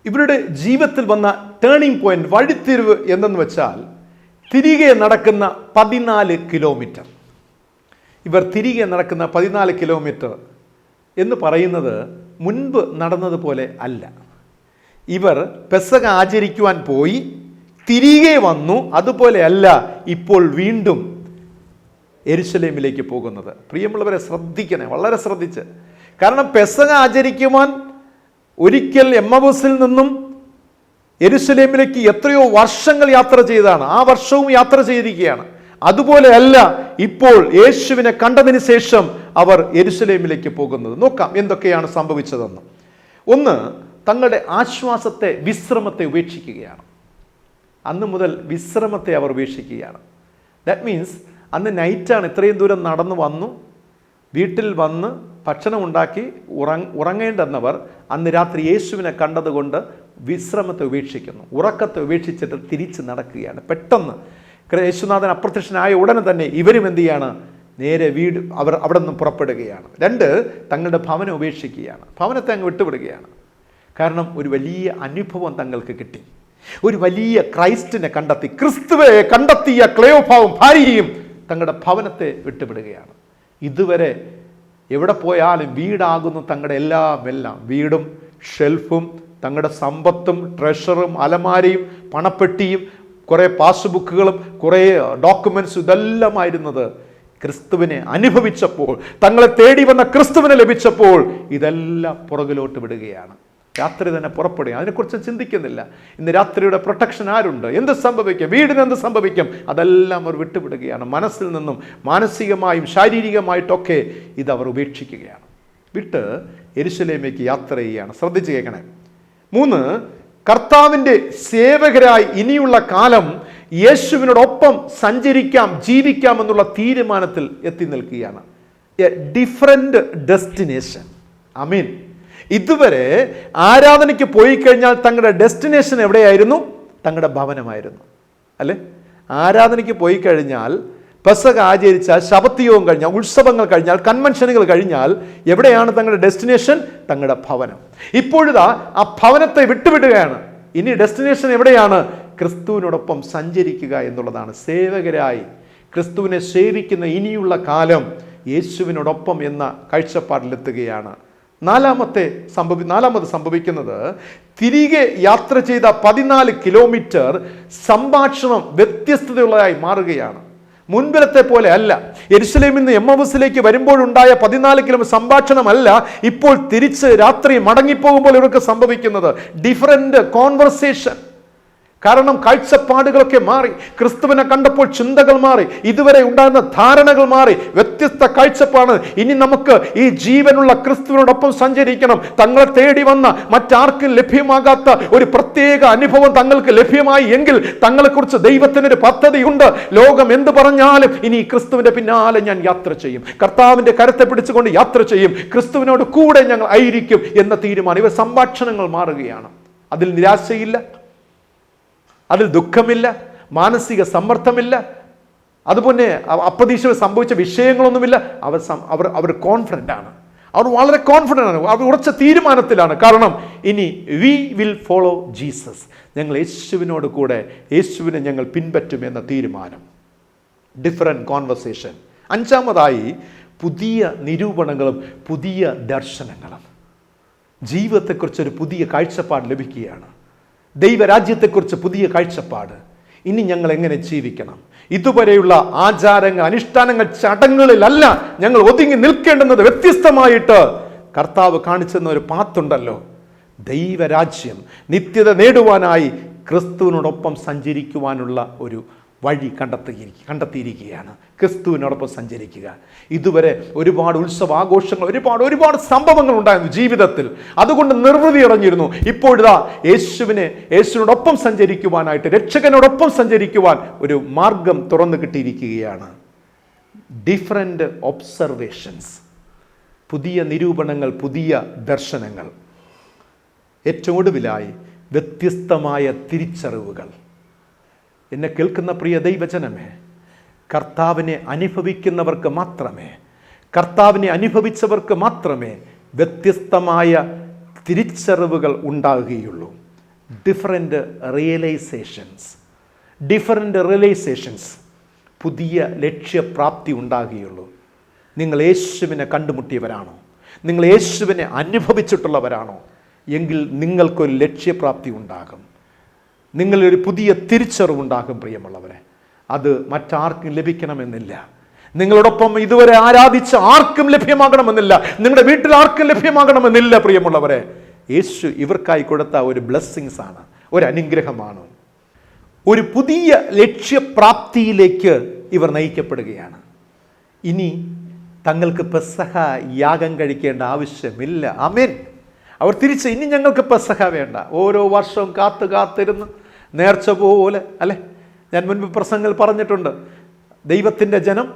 ഇവരുടെ ജീവിതത്തിൽ വന്ന ടേണിംഗ് പോയിന്റ്, വഴിത്തിരിവ് എന്തെന്ന് വെച്ചാൽ തിരികെ നടക്കുന്ന 14 കിലോമീറ്റർ. ഇവർ തിരികെ നടക്കുന്ന 14 കിലോമീറ്റർ എന്ന് പറയുന്നത് മുൻപ് നടന്നതുപോലെ അല്ല. ഇവർ പെസഹ ആചരിക്കുവാൻ പോയി തിരികെ വന്നു, അതുപോലെ അല്ല ഇപ്പോൾ വീണ്ടും യെരുശലേമിലേക്ക് പോകുന്നത്. പ്രിയമുള്ളവരെ ശ്രദ്ധിക്കണേ, വളരെ ശ്രദ്ധിച്ച്. കാരണം പെസഹ ആചരിക്കുവാൻ ഒരിക്കൽ എമ്മവുസിൽ നിന്നും യെരുശലേമിലേക്ക് എത്രയോ വർഷങ്ങൾ യാത്ര ചെയ്താണ്. ആ വർഷവും യാത്ര ചെയ്തിരിക്കുകയാണ്. അതുപോലെ അല്ല ഇപ്പോൾ യേശുവിനെ കണ്ടതിന് ശേഷം അവർ യെരുശലേമിലേക്ക് പോകുന്നത്. നോക്കാം എന്തൊക്കെയാണ് സംഭവിച്ചതെന്ന്. ഒന്ന്, തങ്ങളുടെ ആശ്വാസത്തെ, വിശ്രമത്തെ ഉപേക്ഷിക്കുകയാണ്. അന്ന് മുതൽ വിശ്രമത്തെ അവർ ഉപേക്ഷിക്കുകയാണ്. ദാറ്റ് മീൻസ് അന്ന് നൈറ്റാണ്, ഇത്രയും ദൂരം നടന്നു വന്നു, വീട്ടിൽ വന്ന് ഭക്ഷണം ഉണ്ടാക്കി ഉറങ്ങേണ്ടെന്നവർ അന്ന് രാത്രി യേശുവിനെ കണ്ടതുകൊണ്ട് വിശ്രമത്തെ ഉപേക്ഷിക്കുന്നു. ഉറക്കത്തെ ഉപേക്ഷിച്ചിട്ട് തിരിച്ച് നടക്കുകയാണ്. പെട്ടെന്ന് യേശുനാഥൻ അപ്രത്യക്ഷനായ ഉടനെ തന്നെ ഇവരും എന്ത് ചെയ്യാണ്? നേരെ അവർ അവിടെ നിന്ന് പുറപ്പെടുകയാണ്. 2, തങ്ങളുടെ ഭവനം ഉപേക്ഷിക്കുകയാണ്. ഭവനത്തെ അങ്ങ് വിട്ടുവിടുകയാണ്. കാരണം ഒരു വലിയ അനുഭവം തങ്ങൾക്ക് കിട്ടി. ഒരു വലിയ ക്രൈസ്റ്റിനെ കണ്ടെത്തി, ക്രിസ്തുവെ കണ്ടെത്തിയ ക്ലെയോപാവും ഭാര്യയും തങ്ങളുടെ ഭവനത്തെ വിട്ടുവിടുകയാണ്. ഇതുവരെ എവിടെ പോയാലും വീടാകുന്നു തങ്ങളുടെ എല്ലാം. വീടും ഷെൽഫും തങ്ങളുടെ സമ്പത്തും ട്രഷറും അലമാരയും പണപ്പെട്ടിയും കുറേ പാസ്ബുക്കുകളും കുറേ ഡോക്യുമെൻറ്റ്സും ഇതെല്ലാമായിരുന്നത് ക്രിസ്തുവിനെ അനുഭവിച്ചപ്പോൾ, തങ്ങളെ തേടി വന്ന ക്രിസ്തുവിനെ ലഭിച്ചപ്പോൾ ഇതെല്ലാം പുറകിലോട്ട് വിടുകയാണ്. രാത്രി തന്നെ പുറപ്പെടുക, അതിനെക്കുറിച്ച് ചിന്തിക്കുന്നില്ല. ഇന്ന് രാത്രിയുടെ പ്രൊട്ടക്ഷൻ ആരുണ്ട്? എന്ത് സംഭവിക്കും? വീടിന് എന്ത് സംഭവിക്കും? അതെല്ലാം അവർ വിട്ടുവിടുകയാണ്. മനസ്സിൽ നിന്നും മാനസികമായും ശാരീരികമായിട്ടൊക്കെ ഇതവർ ഉപേക്ഷിക്കുകയാണ്. വിട്ട് യെരുശലേമിലേക്ക് യാത്ര ചെയ്യുകയാണ്. ശ്രദ്ധിച്ച് കേൾക്കണേ. 3, കർത്താവിൻ്റെ സേവകരായി ഇനിയുള്ള കാലം യേശുവിനോടൊപ്പം സഞ്ചരിക്കാം, ജീവിക്കാം എന്നുള്ള തീരുമാനത്തിൽ എത്തി നിൽക്കുകയാണ്. A different destination. ആമീൻ. ഇതുവരെ ആരാധനയ്ക്ക് പോയി കഴിഞ്ഞാൽ തങ്ങളുടെ ഡെസ്റ്റിനേഷൻ എവിടെയായിരുന്നു? തങ്ങളുടെ ഭവനമായിരുന്നു, അല്ലേ? ആരാധനയ്ക്ക് പോയി കഴിഞ്ഞാൽ, പെസഹ ആചരിച്ചാൽ, ശബത്ത് യോഗം കഴിഞ്ഞാൽ, ഉത്സവങ്ങൾ കഴിഞ്ഞാൽ, കൺവെൻഷനുകൾ കഴിഞ്ഞാൽ എവിടെയാണ് തങ്ങളുടെ ഡെസ്റ്റിനേഷൻ? തങ്ങളുടെ ഭവനം. ഇപ്പോഴിതാ ആ ഭവനത്തെ വിട്ടുവിടുകയാണ്. ഇനി ഡെസ്റ്റിനേഷൻ എവിടെയാണ്? ക്രിസ്തുവിനോടൊപ്പം സഞ്ചരിക്കുക എന്നുള്ളതാണ്. സേവകരായി ക്രിസ്തുവിനെ സേവിക്കുന്ന ഇനിയുള്ള കാലം യേശുവിനോടൊപ്പം എന്ന കാഴ്ചപ്പാടിലെത്തുകയാണ്. നാലാമത് സംഭവിക്കുന്നത്, തിരികെ യാത്ര ചെയ്ത 14 കിലോമീറ്റർ സംഭാഷണം വ്യത്യസ്തതയുള്ളതായി മാറുകയാണ്. മുൻപിലത്തെ പോലെ അല്ല. യെരുശലേമിൽ നിന്ന് എമ്മവുസിലേക്ക് വരുമ്പോഴുണ്ടായ 14 കിലോമീറ്റർ സംഭാഷണമല്ല ഇപ്പോൾ തിരിച്ച് രാത്രി മടങ്ങിപ്പോകുമ്പോൾ ഇവർക്ക് സംഭവിക്കുന്നത്. Different conversation. കാരണം കാഴ്ചപ്പാടുകളൊക്കെ മാറി. ക്രിസ്തുവിനെ കണ്ടപ്പോൾ ചിന്തകൾ മാറി. ഇതുവരെ ഉണ്ടായിരുന്ന ധാരണകൾ മാറി. വ്യത്യസ്ത കാഴ്ചപ്പാട്. ഇനി നമുക്ക് ഈ ജീവനുള്ള ക്രിസ്തുവിനോടൊപ്പം സഞ്ചരിക്കണം. തങ്ങളെ തേടി വന്ന മറ്റാർക്കും ലഭ്യമാകാത്ത ഒരു പ്രത്യേക അനുഭവം തങ്ങൾക്ക് ലഭ്യമായി എങ്കിൽ തങ്ങളെക്കുറിച്ച് ദൈവത്തിനൊരു പദ്ധതിയുണ്ട്. ലോകം എന്ത് പറഞ്ഞാലും ഇനി ക്രിസ്തുവിന്റെ പിന്നാലെ ഞാൻ യാത്ര ചെയ്യും, കർത്താവിന്റെ കരത്തെ പിടിച്ചുകൊണ്ട് യാത്ര ചെയ്യും, ക്രിസ്തുവിനോട് കൂടെ ഞങ്ങൾ ആയിരിക്കും എന്ന തീരുമാനം. ഇവ സംഭാഷണങ്ങൾ മാറുകയാണ്. അതിൽ നിരാശയില്ല, അതിൽ ദുഃഖമില്ല, മാനസിക സമ്മർദ്ദമില്ല, അതുപോലെ അപ്രതീക്ഷിതമായി സംഭവിച്ച വിഷയങ്ങളൊന്നുമില്ല. അവർ കോൺഫിഡൻ്റ് ആണ്. അവർ വളരെ കോൺഫിഡൻ്റ് ആണ്. അവർ ഉറച്ച തീരുമാനത്തിലാണ്. കാരണം ഇനി വി വിൽ ഫോളോ ജീസസ്. ഞങ്ങൾ യേശുവിനോട് കൂടെ, യേശുവിനെ ഞങ്ങൾ പിൻപറ്റും എന്ന തീരുമാനം. Different conversation. 5-മതായി പുതിയ നിരൂപണങ്ങളും പുതിയ ദർശനങ്ങളും. ജീവിതത്തെക്കുറിച്ചൊരു പുതിയ കാഴ്ചപ്പാട് ലഭിക്കുകയാണ്. ദൈവരാജ്യത്തെക്കുറിച്ച് പുതിയ കാഴ്ചപ്പാട്. ഇനി ഞങ്ങൾ എങ്ങനെ ജീവിക്കണം? ഇതുവരെയുള്ള ആചാരങ്ങൾ, അനുഷ്ഠാനങ്ങൾ, ചടങ്ങുകളിലല്ല ഞങ്ങൾ ഒതുങ്ങി നിൽക്കേണ്ടുന്നത്. വ്യത്യസ്തമായിട്ട് കർത്താവ് കാണിച്ചെന്ന ഒരു പാത്തുണ്ടല്ലോ. ദൈവരാജ്യം നിത്യത നേടുവാനായി ക്രിസ്തുവിനോടൊപ്പം സഞ്ചരിക്കുവാനുള്ള ഒരു വഴി കണ്ടെത്തിയിരിക്കുകയാണ്. ക്രിസ്തുവിനോടൊപ്പം സഞ്ചരിക്കുക. ഇതുവരെ ഒരുപാട് ഉത്സവാഘോഷങ്ങൾ, ഒരുപാട് സംഭവങ്ങൾ ഉണ്ടായിരുന്നു ജീവിതത്തിൽ. അതുകൊണ്ട് നിർവൃതി അടഞ്ഞിരുന്നു. ഇപ്പോഴിതാ യേശുവിനോടൊപ്പം സഞ്ചരിക്കുവാനായിട്ട്, രക്ഷകനോടൊപ്പം സഞ്ചരിക്കുവാൻ ഒരു മാർഗം തുറന്നു കിട്ടിയിരിക്കുകയാണ്. Different observations. പുതിയ നിരൂപണങ്ങൾ, പുതിയ ദർശനങ്ങൾ. ഏറ്റവും ഒടുവിലായി വ്യത്യസ്തമായ തിരിച്ചറിവുകൾ. എന്നെ കേൾക്കുന്ന പ്രിയ ദൈവജനമേ, കർത്താവിനെ അനുഭവിക്കുന്നവർക്ക് മാത്രമേ, കർത്താവിനെ അനുഭവിച്ചവർക്ക് മാത്രമേ വ്യത്യസ്തമായ തിരിച്ചറിവുകൾ ഉണ്ടാകുകയുള്ളൂ. ഡിഫറെൻ്റ് റിയലൈസേഷൻസ്, പുതിയ ലക്ഷ്യപ്രാപ്തി ഉണ്ടാകുകയുള്ളൂ. നിങ്ങൾ യേശുവിനെ കണ്ടുമുട്ടിയവരാണോ? നിങ്ങൾ യേശുവിനെ അനുഭവിച്ചിട്ടുള്ളവരാണോ? എങ്കിൽ നിങ്ങൾക്കൊരു ലക്ഷ്യപ്രാപ്തി ഉണ്ടാകും, നിങ്ങളൊരു പുതിയ തിരിച്ചറിവുണ്ടാകും പ്രിയമുള്ളവരെ. അത് മറ്റാർക്കും ലഭിക്കണമെന്നില്ല. നിങ്ങളോടൊപ്പം ഇതുവരെ ആരാധിച്ച ആർക്കും ലഭ്യമാകണമെന്നില്ല. നിങ്ങളുടെ വീട്ടിൽ ആർക്കും ലഭ്യമാകണമെന്നില്ല പ്രിയമുള്ളവരെ. യേശു ഇവർക്കായി കൊടുത്ത ഒരു ബ്ലെസ്സിങ്സ് ആണ്, ഒരു അനുഗ്രഹമാണ്. ഒരു പുതിയ ലക്ഷ്യപ്രാപ്തിയിലേക്ക് ഇവർ നയിക്കപ്പെടുകയാണ്. ഇനി തങ്ങൾക്ക് പെസഹ യാഗം കഴിക്കേണ്ട ആവശ്യമില്ല. ആമേൻ. അവർ തിരിച്ച് ഇനി ഞങ്ങൾക്ക് പെസഹ വേണ്ട. ഓരോ വർഷവും കാത്തിരുന്ന് നേർച്ച പോലെ, അല്ലെ, ഞാൻ മുൻപ് പ്രസംഗങ്ങൾ പറഞ്ഞിട്ടുണ്ട്, ദൈവത്തിൻ്റെ ജനം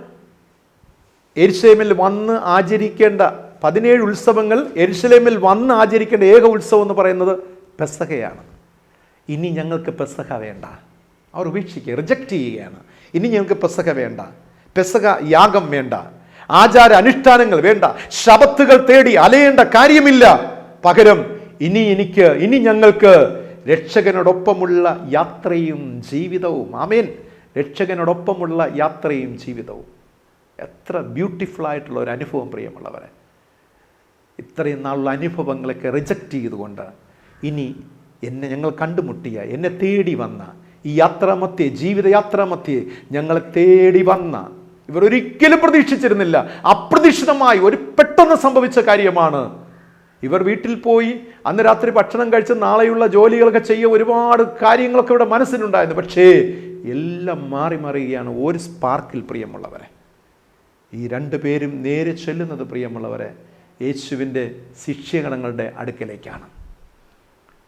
യെരുശലേമിൽ വന്ന് ആചരിക്കേണ്ട 17 ഉത്സവങ്ങൾ, യെരുശലേമിൽ വന്ന് ആചരിക്കേണ്ട ഏക ഉത്സവം എന്ന് പറയുന്നത് പെസഹയാണ്. ഇനി ഞങ്ങൾക്ക് പെസഹ വേണ്ട. അവർ ഉപേക്ഷിക്കുക, റിജക്റ്റ് ചെയ്യുകയാണ്. ഇനി ഞങ്ങൾക്ക് പെസഹ വേണ്ട, പെസഹ യാഗം വേണ്ട, ആചാര അനുഷ്ഠാനങ്ങൾ വേണ്ട, ശബത്തുകൾ തേടി അലയേണ്ട കാര്യമില്ല. പകരം ഇനി ഞങ്ങൾക്ക് രക്ഷകനോടൊപ്പമുള്ള യാത്രയും ജീവിതവും. ആമേൻ. രക്ഷകനോടൊപ്പമുള്ള യാത്രയും ജീവിതവും. എത്ര ബ്യൂട്ടിഫുൾ ആയിട്ടുള്ള ഒരു അനുഭവം പ്രിയമുള്ളവരെ. ഇത്രയും നാളുള്ള അനുഭവങ്ങളൊക്കെ റിജക്റ്റ് ചെയ്തുകൊണ്ട് ഇനി ഞങ്ങൾ കണ്ടുമുട്ടിയ, എന്നെ തേടി വന്ന ഈ യാത്രാമധ്യേ, ജീവിതയാത്രാമധ്യേ ഞങ്ങളെ തേടി വന്ന ഇവർ ഒരിക്കലും പ്രതീക്ഷിച്ചിരുന്നില്ല. അപ്രതീക്ഷിതമായി ഒരു പെട്ടെന്ന് സംഭവിച്ച കാര്യമാണ്. ഇവർ വീട്ടിൽ പോയി അന്ന് രാത്രി ഭക്ഷണം കഴിച്ച് നാളെയുള്ള ജോലികളൊക്കെ ചെയ്യുക, ഒരുപാട് കാര്യങ്ങളൊക്കെ ഇവിടെ മനസ്സിലുണ്ടായിരുന്നു. പക്ഷേ എല്ലാം മാറി മറിയുകയാണ് ഒരു സ്പാർക്കിൽ പ്രിയമുള്ളവരെ. ഈ 2 പേരും നേരെ ചെല്ലുന്നത് പ്രിയമുള്ളവരെ യേശുവിൻ്റെ ശിഷ്യഗണങ്ങളുടെ അടുക്കലേക്കാണ്.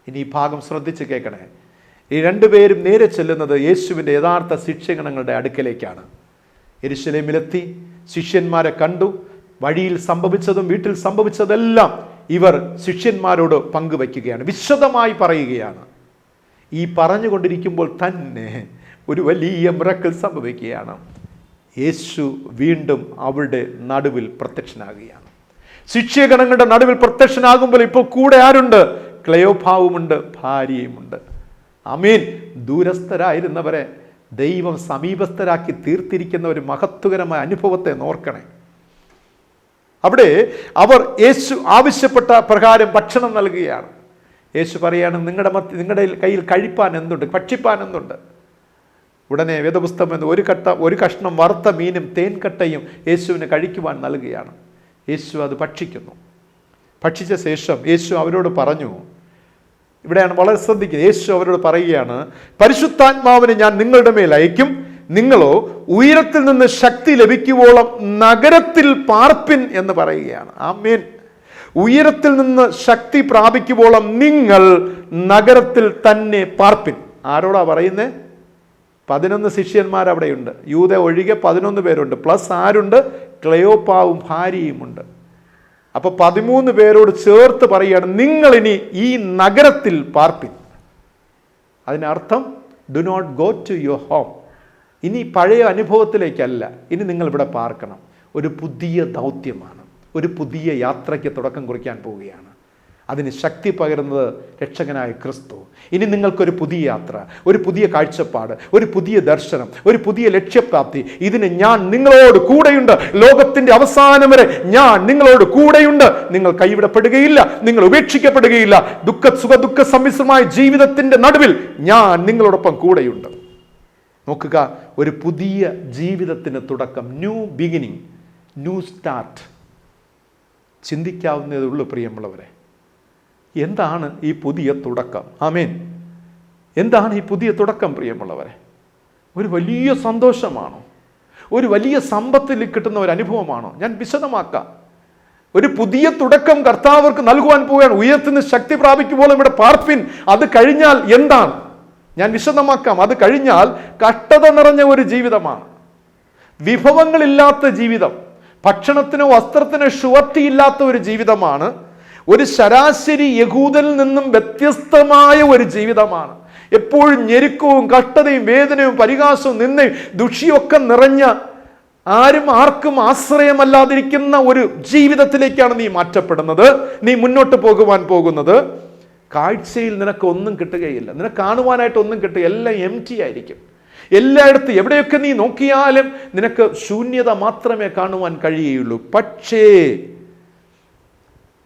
ഇനി ഈ ഭാഗം ശ്രദ്ധിച്ച് കേൾക്കണേ. ഈ 2 പേരും നേരെ ചെല്ലുന്നത് യേശുവിൻ്റെ യഥാർത്ഥ ശിഷ്യഗണങ്ങളുടെ അടുക്കലേക്കാണ്. യെരുശലേമിലെത്തി ശിഷ്യന്മാരെ കണ്ടു. വഴിയിൽ സംഭവിച്ചതും വീട്ടിൽ സംഭവിച്ചതെല്ലാം ഇവർ ശിഷ്യന്മാരോട് പങ്കുവയ്ക്കുകയാണ്, വിശദമായി പറയുകയാണ്. ഈ പറഞ്ഞുകൊണ്ടിരിക്കുമ്പോൾ തന്നെ ഒരു വലിയ മിറക്കിൾ സംഭവിക്കുകയാണ്. യേശു വീണ്ടും അവരുടെ നടുവിൽ പ്രത്യക്ഷനാകുകയാണ്. ശിഷ്യഗണങ്ങളുടെ നടുവിൽ പ്രത്യക്ഷനാകുമ്പോൾ ഇപ്പോൾ കൂടെ ആരുണ്ട്? ക്ലെയോപ്പാവുമുണ്ട്, ഭാര്യയുമുണ്ട്. ആമേൻ. ദൂരസ്ഥരായിരുന്നവരെ ദൈവം സമീപസ്ഥരാക്കി തീർത്തിരിക്കുന്ന ഒരു മഹത്വകരമായ അനുഭവത്തെ നോർക്കണേ. അവിടെ അവർ യേശു ആവശ്യപ്പെട്ട പ്രകാരം ഭക്ഷണം നൽകുകയാണ്. യേശു പറയാണ്, നിങ്ങളുടെ കയ്യിൽ കഴിപ്പാൻ എന്തുണ്ട്, ഭക്ഷിപ്പാൻ എന്തുണ്ട്? ഉടനെ വേദപുസ്തകം എന്ന് ഒരു കഷ്ണം വറുത്ത മീനും തേൻകട്ടയും യേശുവിന് കഴിക്കുവാൻ നൽകുകയാണ്. യേശു അത് ഭക്ഷിക്കുന്നു. ഭക്ഷിച്ച ശേഷം യേശു അവരോട് പറഞ്ഞു, ഇവിടെയാണ് വളരെ ശ്രദ്ധിക്കുന്നത്, യേശു അവരോട് പറയുകയാണ്, പരിശുദ്ധാത്മാവിനെ ഞാൻ നിങ്ങളുടെ മേൽ അയക്കും, നിങ്ങളോ ഉയരത്തിൽ നിന്ന് ശക്തി ലഭിക്കുവോളം നഗരത്തിൽ പാർപ്പിൻ എന്ന് പറയുകയാണ്. ആമേൻ. ഉയരത്തിൽ നിന്ന് ശക്തി പ്രാപിക്കുവോളം നിങ്ങൾ നഗരത്തിൽ തന്നെ പാർപ്പിൻ. ആരോടാ പറയുന്നേ? 11 ശിഷ്യന്മാരവിടെയുണ്ട്. യൂദ ഒഴികെ 11 പേരുണ്ട്. പ്ലസ് ആരുണ്ട്? ക്ലെയോപ്പാവും ഭാര്യയുമുണ്ട്. അപ്പോൾ 13 പേരോട് ചേർത്ത് പറയുകയാണ്, നിങ്ങളിനി ഈ നഗരത്തിൽ പാർപ്പിൻ. അതിനർത്ഥം do not go to your home. ഇനി പഴയ അനുഭവത്തിലേക്കല്ല, ഇനി നിങ്ങളിവിടെ പാർക്കണം. ഒരു പുതിയ ദൗത്യമാണ്, ഒരു പുതിയ യാത്രയ്ക്ക് തുടക്കം കുറിക്കാൻ പോവുകയാണ്. അതിന് ശക്തി പകരുന്നത് രക്ഷകനായ ക്രിസ്തു. ഇനി നിങ്ങൾക്കൊരു പുതിയ യാത്ര, ഒരു പുതിയ കാഴ്ചപ്പാട്, ഒരു പുതിയ ദർശനം, ഒരു പുതിയ ലക്ഷ്യപ്രാപ്തി. ഇതിന് ഞാൻ നിങ്ങളോട് കൂടെയുണ്ട്. ലോകത്തിൻ്റെ അവസാനം വരെ ഞാൻ നിങ്ങളോട് കൂടെയുണ്ട്. നിങ്ങൾ കൈവിടപ്പെടുകയില്ല, നിങ്ങൾ ഉപേക്ഷിക്കപ്പെടുകയില്ല. സുഖ സമ്മിശ്രമായ ജീവിതത്തിൻ്റെ നടുവിൽ ഞാൻ നിങ്ങളോടൊപ്പം കൂടെയുണ്ട്. നോക്കുക, ഒരു പുതിയ ജീവിതത്തിന് തുടക്കം, ന്യൂ ബിഗിനിങ്, ന്യൂ സ്റ്റാർട്ട്. ചിന്തിക്കാവുന്നതേ ഉള്ളൂ പ്രിയമുള്ളവരെ. എന്താണ് ഈ പുതിയ തുടക്കം? ആമേൻ. എന്താണ് ഈ പുതിയ തുടക്കം പ്രിയമുള്ളവരെ? ഒരു വലിയ സന്തോഷമാണോ? ഒരു വലിയ സമ്പത്തിൽ കിട്ടുന്ന ഒരു അനുഭവമാണോ? ഞാൻ വിശദമാക്കാം. ഒരു പുതിയ തുടക്കം കർത്താവർക്ക് നൽകുവാൻ പോവുകയാണ്. ഉയർത്തുന്ന ശക്തി പ്രാപിക്കുമ്പോൾ ഇവിടെ പാർപ്പിൻ. അത് കഴിഞ്ഞാൽ എന്താണ്? ഞാൻ വിശദമാക്കാം. അത് കഴിഞ്ഞാൽ കഷ്ടത നിറഞ്ഞ ഒരു ജീവിതമാണ്, വിഭവങ്ങളില്ലാത്ത ജീവിതം, ഭക്ഷണത്തിനോ വസ്ത്രത്തിനോ ഷുവർട്ടി ഇല്ലാത്ത ഒരു ജീവിതമാണ്. ഒരു ശരാശരി യഹൂദനിൽ നിന്നും വ്യത്യസ്തമായ ഒരു ജീവിതമാണ്. എപ്പോഴും ഞെരുക്കവും കഷ്ടതയും വേദനയും പരിഹാസവും നിന്നയും ദുഷിയൊക്കെ നിറഞ്ഞ, ആർക്കും ആശ്രയമല്ലാതിരിക്കുന്ന ഒരു ജീവിതത്തിലേക്കാണ് നീ മാറ്റപ്പെടുന്നത്. നീ മുന്നോട്ട് പോകുന്നത്. കാഴ്ചയിൽ നിനക്ക് ഒന്നും കിട്ടുകയില്ല, നിനക്ക് കാണുവാനായിട്ട് ഒന്നും കിട്ടുക, എല്ലാം എംപ്റ്റി ആയിരിക്കും. എല്ലായിടത്തും എവിടെയൊക്കെ നീ നോക്കിയാലും നിനക്ക് ശൂന്യത മാത്രമേ കാണുവാൻ കഴിയുള്ളൂ. പക്ഷേ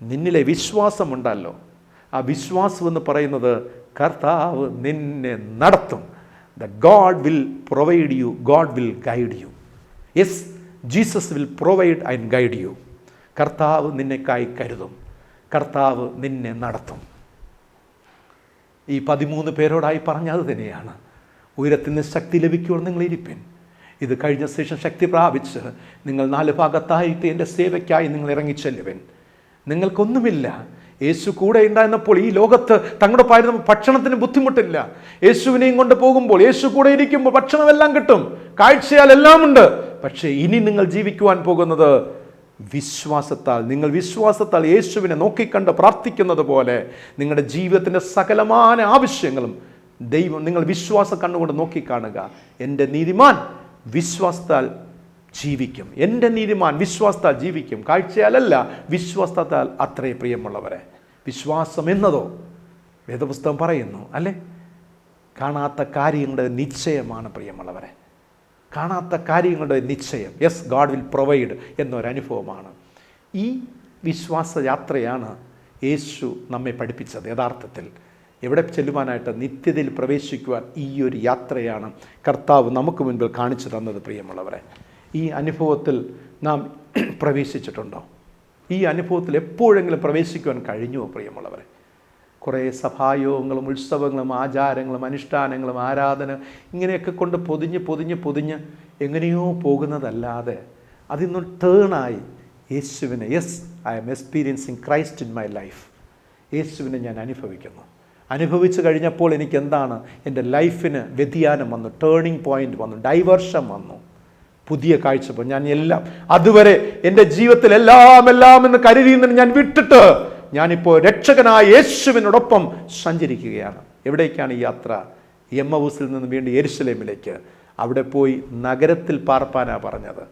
നിന്നിലെ വിശ്വാസമുണ്ടല്ലോ, ആ വിശ്വാസം എന്ന് പറയുന്നത് കർത്താവ് നിന്നെ നടത്തും. The God will provide U, God will guide you. Yes, Jesus will provide and guide you. കർത്താവ് നിന്നെക്കായി കരുതും, കർത്താവ് നിന്നെ നടത്തും. ഈ 13 പേരോടായി പറഞ്ഞത് തന്നെയാണ്, ഉയരത്തിൽ നിന്ന് ശക്തി ലഭിക്കുവാൻ നിങ്ങൾ ഇരിപ്പിൻ. ഇത് കഴിഞ്ഞ ശേഷം ശക്തി പ്രാപിച്ച് നിങ്ങൾ 4 ഭാഗത്തായിട്ട് എൻ്റെ സേവയ്ക്കായി നിങ്ങൾ ഇറങ്ങിച്ചെല്ലുവൻ. നിങ്ങൾക്കൊന്നുമില്ല, യേശു കൂടെ ഉണ്ടായിരുന്നപ്പോൾ ഈ ലോകത്ത് തങ്ങളുടെ പാരുന്ന ഭക്ഷണത്തിന് ബുദ്ധിമുട്ടില്ല. യേശുവിനെയും കൊണ്ട് പോകുമ്പോൾ, യേശു കൂടെ ഇരിക്കുമ്പോൾ ഭക്ഷണമെല്ലാം കിട്ടും, കാഴ്ചയാൽ എല്ലാം ഉണ്ട്. പക്ഷേ ഇനി നിങ്ങൾ ജീവിക്കുവാൻ പോകുന്നത് വിശ്വാസത്താൽ. നിങ്ങൾ വിശ്വാസത്താൽ യേശുവിനെ നോക്കിക്കണ്ട് പ്രാർത്ഥിക്കുന്നത് പോലെ നിങ്ങളുടെ ജീവിതത്തിൻ്റെ സകലമായ ആവശ്യങ്ങളും ദൈവം, നിങ്ങൾ വിശ്വാസ കണ്ണുകൊണ്ട് നോക്കിക്കാണുക. എൻ്റെ നീതിമാൻ വിശ്വാസത്താൽ ജീവിക്കും, എൻ്റെ നീതിമാൻ വിശ്വാസത്താൽ ജീവിക്കും. കാഴ്ചയാലല്ല, വിശ്വാസത്താൽ. അത്രേ പ്രിയമുള്ളവരെ, വിശ്വാസം എന്നതോ വേദപുസ്തകം പറയുന്നു അല്ലേ, കാണാത്ത കാര്യങ്ങളുടെ നിശ്ചയമാണ് പ്രിയമുള്ളവരെ, കാണാത്ത കാര്യങ്ങളുടെ നിശ്ചയം. യെസ്, ഗാഡ് വിൽ പ്രൊവൈഡ് എന്നൊരനുഭവമാണ്. ഈ വിശ്വാസ യാത്രയാണ് യേശു നമ്മെ പഠിപ്പിച്ചത്. യഥാർത്ഥത്തിൽ എവിടെ ചെല്ലുവാനായിട്ട്, നിത്യതയിൽ പ്രവേശിക്കുവാൻ ഈ ഒരു യാത്രയാണ് കർത്താവ് നമുക്ക് മുൻപിൽ കാണിച്ചു തന്നത്. പ്രിയമുള്ളവരെ, ഈ അനുഭവത്തിൽ നാം പ്രവേശിച്ചിട്ടുണ്ടോ? ഈ അനുഭവത്തിൽ എപ്പോഴെങ്കിലും പ്രവേശിക്കുവാൻ കഴിഞ്ഞുവോ പ്രിയമുള്ളവരെ? കുറേ സഭായോഗങ്ങളും ഉത്സവങ്ങളും ആചാരങ്ങളും അനുഷ്ഠാനങ്ങളും ആരാധന ഇങ്ങനെയൊക്കെ കൊണ്ട് പൊതിഞ്ഞ് എങ്ങനെയോ പോകുന്നതല്ലാതെ അതിന്ന് ടേണായി യേശുവിനെ, yes I am experiencing Christ in my life, യെശുവിനെ ഞാൻ അനുഭവിച്ചു കഴിഞ്ഞപ്പോൾ എനിക്ക് എന്താണ്, എൻ്റെ ലൈഫിന് വ്യതിയാനം വന്നു, ടേണിംഗ് പോയിന്റ് വന്നു, ഡൈവേർഷൻ വന്നു, പുതിയ കാഴ്ചപ്പോൾ. ഞാൻ എല്ലാം അതുവരെ എൻ്റെ ജീവിതത്തിൽ എല്ലാം എന്ന് കരുതിയെന്ന് ഞാൻ വിട്ടിട്ട് ഞാനിപ്പോൾ രക്ഷകനായ യേശുവിനോടൊപ്പം സഞ്ചരിക്കുകയാണ്. എവിടേക്കാണ് ഈ യാത്ര? എമ്മൗസിൽ നിന്ന് വീണ്ടും യെരുശലേമിലേക്ക്. അവിടെ പോയി നഗരത്തിൽ പാർപ്പാനാണ് പറഞ്ഞത്.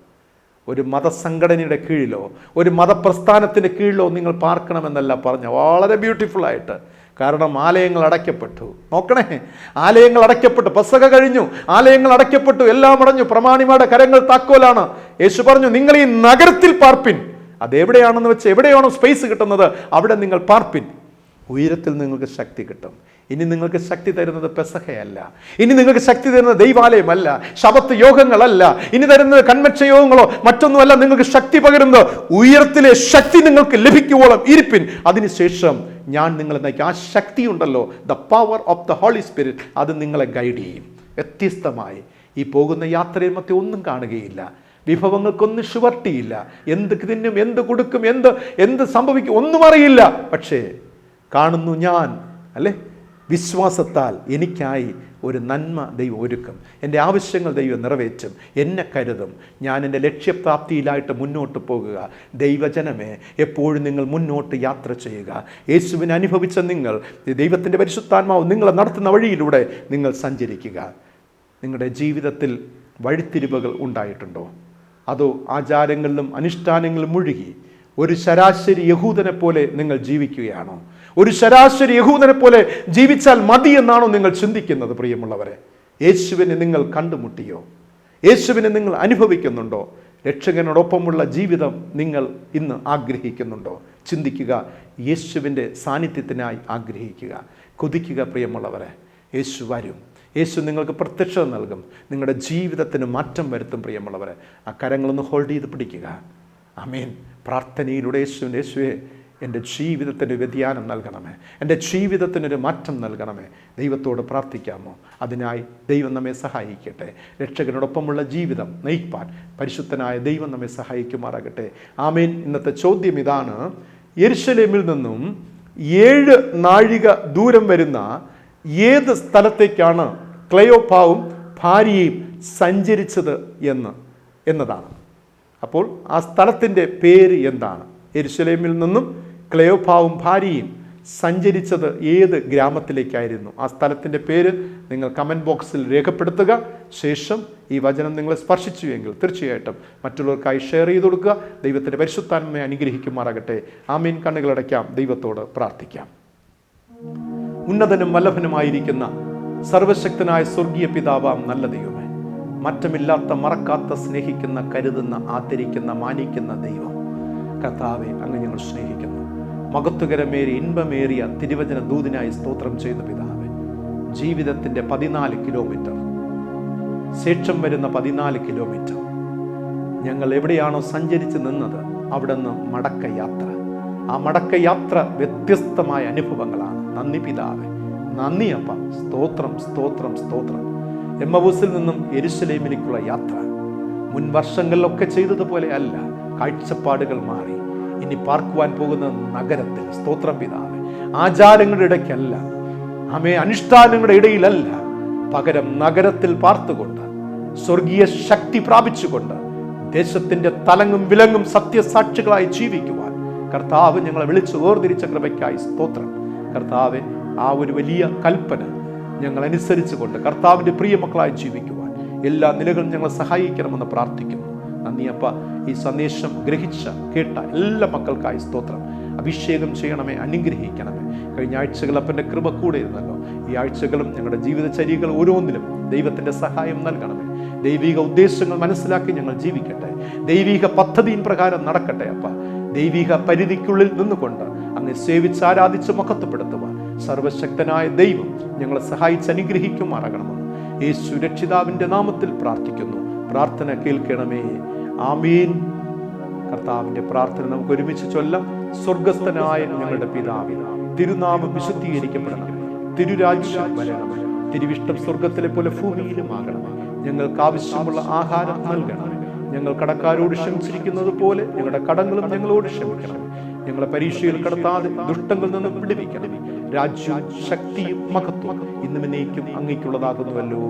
ഒരു മതസംഘടനയുടെ കീഴിലോ ഒരു മതപ്രസ്ഥാനത്തിൻ്റെ കീഴിലോ നിങ്ങൾ പാർക്കണമെന്നല്ല പറഞ്ഞ, വളരെ ബ്യൂട്ടിഫുള്ളായിട്ട്. കാരണം ആലയങ്ങൾ അടയ്ക്കപ്പെട്ടു. നോക്കണേ, ആലയങ്ങൾ അടയ്ക്കപ്പെട്ടു. പെസഹ കഴിഞ്ഞു, ആലയങ്ങൾ അടയ്ക്കപ്പെട്ടു, എല്ലാം അടഞ്ഞു. പ്രമാണിമാരുടെ കരങ്ങൾ താക്കോലാണ്. യേശു പറഞ്ഞു, നിങ്ങൾ ഈ നഗരത്തിൽ പാർപ്പിൻ. അതെവിടെയാണെന്ന് വെച്ച്, എവിടെയാണോ സ്പേസ് കിട്ടുന്നത് അവിടെ നിങ്ങൾ പാർപ്പിൻ. ഉയരത്തിൽ നിങ്ങൾക്ക് ശക്തി കിട്ടും. ഇനി നിങ്ങൾക്ക് ശക്തി തരുന്നത് പെസഹയല്ല, ഇനി നിങ്ങൾക്ക് ശക്തി തരുന്നത് ദൈവാലയമല്ല, ശബത്ത് യോഗങ്ങളല്ല, ഇനി തരുന്നത് കൺവെൻഷൻ യോഗങ്ങളോ മറ്റൊന്നുമല്ല. നിങ്ങൾക്ക് ശക്തി പകരുന്നത് ഉയരത്തിലെ ശക്തി നിങ്ങൾക്ക് ലഭിക്കുവോളം ഇരിപ്പിൻ. അതിനുശേഷം ഞാൻ നിങ്ങളെ നയിക്കും. ആ ശക്തി ഉണ്ടല്ലോ, the power of the Holy Spirit, അത് നിങ്ങളെ ഗൈഡ് ചെയ്യും. വ്യത്യസ്തമായി ഈ പോകുന്ന യാത്രയിൽ മറ്റേ ഒന്നും കാണുകയില്ല, വിഭവങ്ങൾക്കൊന്നും ഷുവർട്ടിയില്ല, എന്ത് തിന്നും, എന്ത് കൊടുക്കും, എന്ത് സംഭവിക്കും ഒന്നും അറിയില്ല. പക്ഷേ കാണുന്നു ഞാൻ അല്ലേ, വിശ്വാസത്താൽ എനിക്കായി ഒരു നന്മ ദൈവം ഒരുക്കും, എൻ്റെ ആവശ്യങ്ങൾ ദൈവം നിറവേറ്റും, എന്നെ കരുതും. ഞാൻ എൻ്റെ ലക്ഷ്യപ്രാപ്തിയിലായിട്ട് മുന്നോട്ട് പോകുക. ദൈവജനമേ, എപ്പോഴും നിങ്ങൾ മുന്നോട്ട് യാത്ര ചെയ്യുക. യേശുവിനെ അനുഭവിച്ച നിങ്ങൾ, ദൈവത്തിൻ്റെ പരിശുദ്ധാത്മാവ് നിങ്ങളെ നടത്തുന്ന വഴിയിലൂടെ നിങ്ങൾ സഞ്ചരിക്കുക. നിങ്ങളുടെ ജീവിതത്തിൽ വഴിത്തിരിവുകൾ ഉണ്ടായിട്ടുണ്ടോ? അതോ ആചാരങ്ങളിലും അനുഷ്ഠാനങ്ങളിലും മുഴുകി ഒരു ശരാശരി യഹൂദനെ പോലെ നിങ്ങൾ ജീവിക്കുകയാണോ? ഒരു ശരാശരി യഹൂദനെ പോലെ ജീവിച്ചാൽ മതി എന്നാണോ നിങ്ങൾ ചിന്തിക്കുന്നത്? പ്രിയമുള്ളവരെ, യേശുവിനെ നിങ്ങൾ കണ്ടുമുട്ടിയോ? യേശുവിനെ നിങ്ങൾ അനുഭവിക്കുന്നുണ്ടോ? രക്ഷകനോടൊപ്പമുള്ള ജീവിതം നിങ്ങൾ ഇന്ന് ആഗ്രഹിക്കുന്നുണ്ടോ? ചിന്തിക്കുക, യേശുവിൻ്റെ സാന്നിധ്യത്തിനായി ആഗ്രഹിക്കുക, കൊതിക്കുക. പ്രിയമുള്ളവരെ, യേശു വരും, യേശു നിങ്ങൾക്ക് പ്രത്യക്ഷത നൽകും, നിങ്ങളുടെ ജീവിതത്തിന് മാറ്റം വരുത്തും. പ്രിയമുള്ളവരെ, ആ കരങ്ങളൊന്ന് ഹോൾഡ് ചെയ്ത് പിടിക്കുക. ആമേൻ. പ്രാർത്ഥനയിലൂടെ യേശുവേ, എൻ്റെ ജീവിതത്തിന് വ്യതിയാനം നൽകണമേ, എൻ്റെ ജീവിതത്തിനൊരു മാറ്റം നൽകണമേ. ദൈവത്തോട് പ്രാർത്ഥിക്കാമോ? അതിനായി ദൈവം നമ്മെ സഹായിക്കട്ടെ. രക്ഷകനോടൊപ്പമുള്ള ജീവിതം നയിപ്പാൻ പരിശുദ്ധനായ ദൈവം നമ്മെ സഹായിക്കുമാറാകട്ടെ. ആമേൻ. ഇന്നത്തെ ചോദ്യം ഇതാണ്: യെരുശലേമിൽ നിന്നും 7 നാഴിക ദൂരം വരുന്ന ഏത് സ്ഥലത്തേക്കാണ് ക്ലെയോപ്പാവും ഭാര്യയും സഞ്ചരിച്ചത് എന്നതാണ്. അപ്പോൾ ആ സ്ഥലത്തിൻ്റെ പേര് എന്താണ്? യെരുശലേമിൽ നിന്നും ക്ലെയോപ്പാവും ഭാര്യയും സഞ്ചരിച്ചത് ഏത് ഗ്രാമത്തിലേക്കായിരുന്നു? ആ സ്ഥലത്തിൻ്റെ പേര് നിങ്ങൾ കമൻറ്റ് ബോക്സിൽ രേഖപ്പെടുത്തുക. ശേഷം ഈ വചനം നിങ്ങളെ സ്പർശിച്ചു എങ്കിൽ തീർച്ചയായിട്ടും മറ്റുള്ളവർക്കായി ഷെയർ ചെയ്ത് കൊടുക്കുക. ദൈവത്തിൻ്റെ പരിശുദ്ധാത്മയെ അനുഗ്രഹിക്കുമാറാകട്ടെ. ആമീൻ. കണ്ണുകളടയ്ക്കാം, ദൈവത്തോട് പ്രാർത്ഥിക്കാം. ഉന്നതനും വല്ലഭനുമായിരിക്കുന്ന സർവശക്തനായ സ്വർഗീയ പിതാവാം നല്ല ദൈവമേ, മാറ്റമില്ലാത്ത, മറക്കാത്ത, സ്നേഹിക്കുന്ന, കരുതുന്ന, ആദരിക്കുന്ന, മാനിക്കുന്ന ദൈവം കർത്താവെ, അങ്ങ് ഞങ്ങൾ സ്നേഹിക്കുന്നു. മഹത്വകരമേറിയ ഇൻപമേറിയ തിരുവചന ദൂതിനായി സ്തോത്രം ചെയ്യുന്ന പിതാവേ, ജീവിതത്തിൻ്റെ 14 കിലോമീറ്റർ, ശേഷം വരുന്ന 14 കിലോമീറ്റർ ഞങ്ങൾ എവിടെയാണോ സഞ്ചരിച്ച് നിന്നത് അവിടെ നിന്ന് മടക്കയാത്ര. ആ മടക്കയാത്ര വ്യത്യസ്തമായ അനുഭവങ്ങളാണ്. നന്ദി പിതാവേ, നന്ദി അപ്പ. സ്തോത്രം, സ്തോത്രം, സ്തോത്രം. എമ്മവൂസിൽ നിന്നും യെരുശലേമിലേക്കുള്ള യാത്ര മുൻ വർഷങ്ങളിലൊക്കെ ചെയ്തതുപോലെ അല്ല. കാഴ്ചപ്പാടുകൾ മാറി. ഇനി പാർക്കുവാൻ പോകുന്ന നഗരത്തിൽ, സ്തോത്രം പിതാവേ, ആചാരങ്ങളുടെ ഇടയ്ക്കല്ല, അനുഷ്ഠാനങ്ങളുടെ ഇടയിലല്ല, പകരം നഗരത്തിൽ പാർത്തുകൊണ്ട് സ്വർഗീയ ശക്തി പ്രാപിച്ചുകൊണ്ട് ദേശത്തിന്റെ തലങ്ങും വിലങ്ങും സത്യസാക്ഷികളായി ജീവിക്കുവാൻ കർത്താവ് ഞങ്ങളെ വിളിച്ചു വേർതിരിച്ച കൃപയ്ക്കായി സ്തോത്രം. കർത്താവെ, ആ ഒരു വലിയ കൽപ്പന ഞങ്ങൾ അനുസരിച്ചുകൊണ്ട് കർത്താവിൻ്റെ പ്രിയ മക്കളായി ജീവിക്കുവാൻ എല്ലാ നിലകളും ഞങ്ങളെ സഹായിക്കണമെന്ന് പ്രാർത്ഥിക്കുന്നു. നന്ദിയപ്പ. ഈ സന്ദേശം ഗ്രഹിച്ച കേട്ട എല്ലാ മക്കൾക്കായി സ്തോത്രം. അഭിഷേകം ചെയ്യണമേ, അനുഗ്രഹിക്കണമേ. കഴിഞ്ഞ ആഴ്ചകൾ അപ്പൻ്റെ കൃപ കൂടെ ഇരുന്നല്ലോ. ഈ ആഴ്ചകളും ഞങ്ങളുടെ ജീവിതചര്യകൾ ഓരോന്നിലും ദൈവത്തിൻ്റെ സഹായം നൽകണമേ. ദൈവിക ഉദ്ദേശങ്ങൾ മനസ്സിലാക്കി ഞങ്ങൾ ജീവിക്കട്ടെ. ദൈവിക പദ്ധതിയും പ്രകാരം നടക്കട്ടെ അപ്പ. ദൈവിക പരിധിക്കുള്ളിൽ നിന്നുകൊണ്ട് അങ്ങ് സേവിച്ച് ആരാധിച്ച് മഹത്വപ്പെടുത്തുവാൻ സർവശക്തനായ ദൈവം ഞങ്ങളെ സഹായിച്ച് അനുഗ്രഹിക്കുമാറാകണമെന്ന് യേശു രക്ഷിതാവിൻ്റെ നാമത്തിൽ പ്രാർത്ഥിക്കുന്നു. പ്രാർത്ഥന കേൾക്കണമേ. ആമീൻ. കർത്താവിൻ്റെ പ്രാർത്ഥന നമുക്ക് ഒരുമിച്ച് ചൊല്ലാം. സ്വർഗസ്ഥനായ ഞങ്ങളുടെ പിതാവേ, തിരുനാമം വിശുദ്ധീകരിക്കപ്പെടണം, തിരുരാജ്യം വരണമേ, തിരുവിഷ്ടം സ്വർഗത്തിലെ പോലെ ഭൂമിയിലുമാകണമേ. ഞങ്ങൾക്ക് ആവശ്യമുള്ള ആഹാരം നൽകണമേ. ഞങ്ങൾ കടക്കാരോട് ക്ഷമിച്ചിരിക്കുന്നത് പോലെ ഞങ്ങളുടെ കടങ്ങളും ഞങ്ങളോട് ക്ഷമിക്കണം. ഞങ്ങളെ പരീക്ഷയിൽ കടത്താതെ ദുഷ്ടങ്ങളിൽ നിന്നും വിടുവിക്കണം. രാജ്യവും ശക്തിയും മഹത്വം ഇന്നും എന്നേക്കും അങ്ങേക്കുള്ളതാകുന്നുവല്ലോ.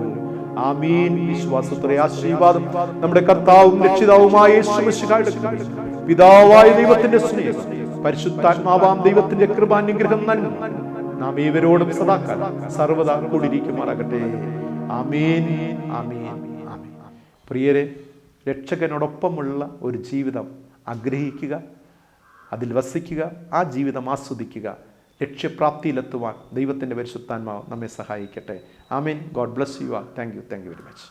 ആമീൻ. വിശ്വാസത്തോടെ ആശീർവാദം നമ്മുടെ കർത്താവും രക്ഷിതാവുമായ യേശു മിശിഹായുടെ കൃപയും പിതാവായ ദൈവത്തിന്റെ സ്നേഹം പരിശുദ്ധാത്മാവാം ദൈവത്തിന്റെ കൃപാനുഗ്രഹം നാം ഏവരോടും സദാകാലം സർവ്വദാ കൂടിയിരിക്കുമാറാകട്ടെ. ആമീൻ, ആമീൻ, ആമീൻ. പ്രിയരെ, രക്ഷകനോടൊപ്പമുള്ള ഒരു ജീവിതം ആഗ്രഹിക്കുക, അതിൽ വസിക്കുക, ആ ജീവിതം ആസ്വദിക്കുക. ലക്ഷ്യപ്രാപ്തിയിലെത്തുവാൻ ദൈവത്തിൻ്റെ പരിശുദ്ധാത്മാവ് നമ്മെ സഹായിക്കട്ടെ. Amen. God bless you. Thank you very much.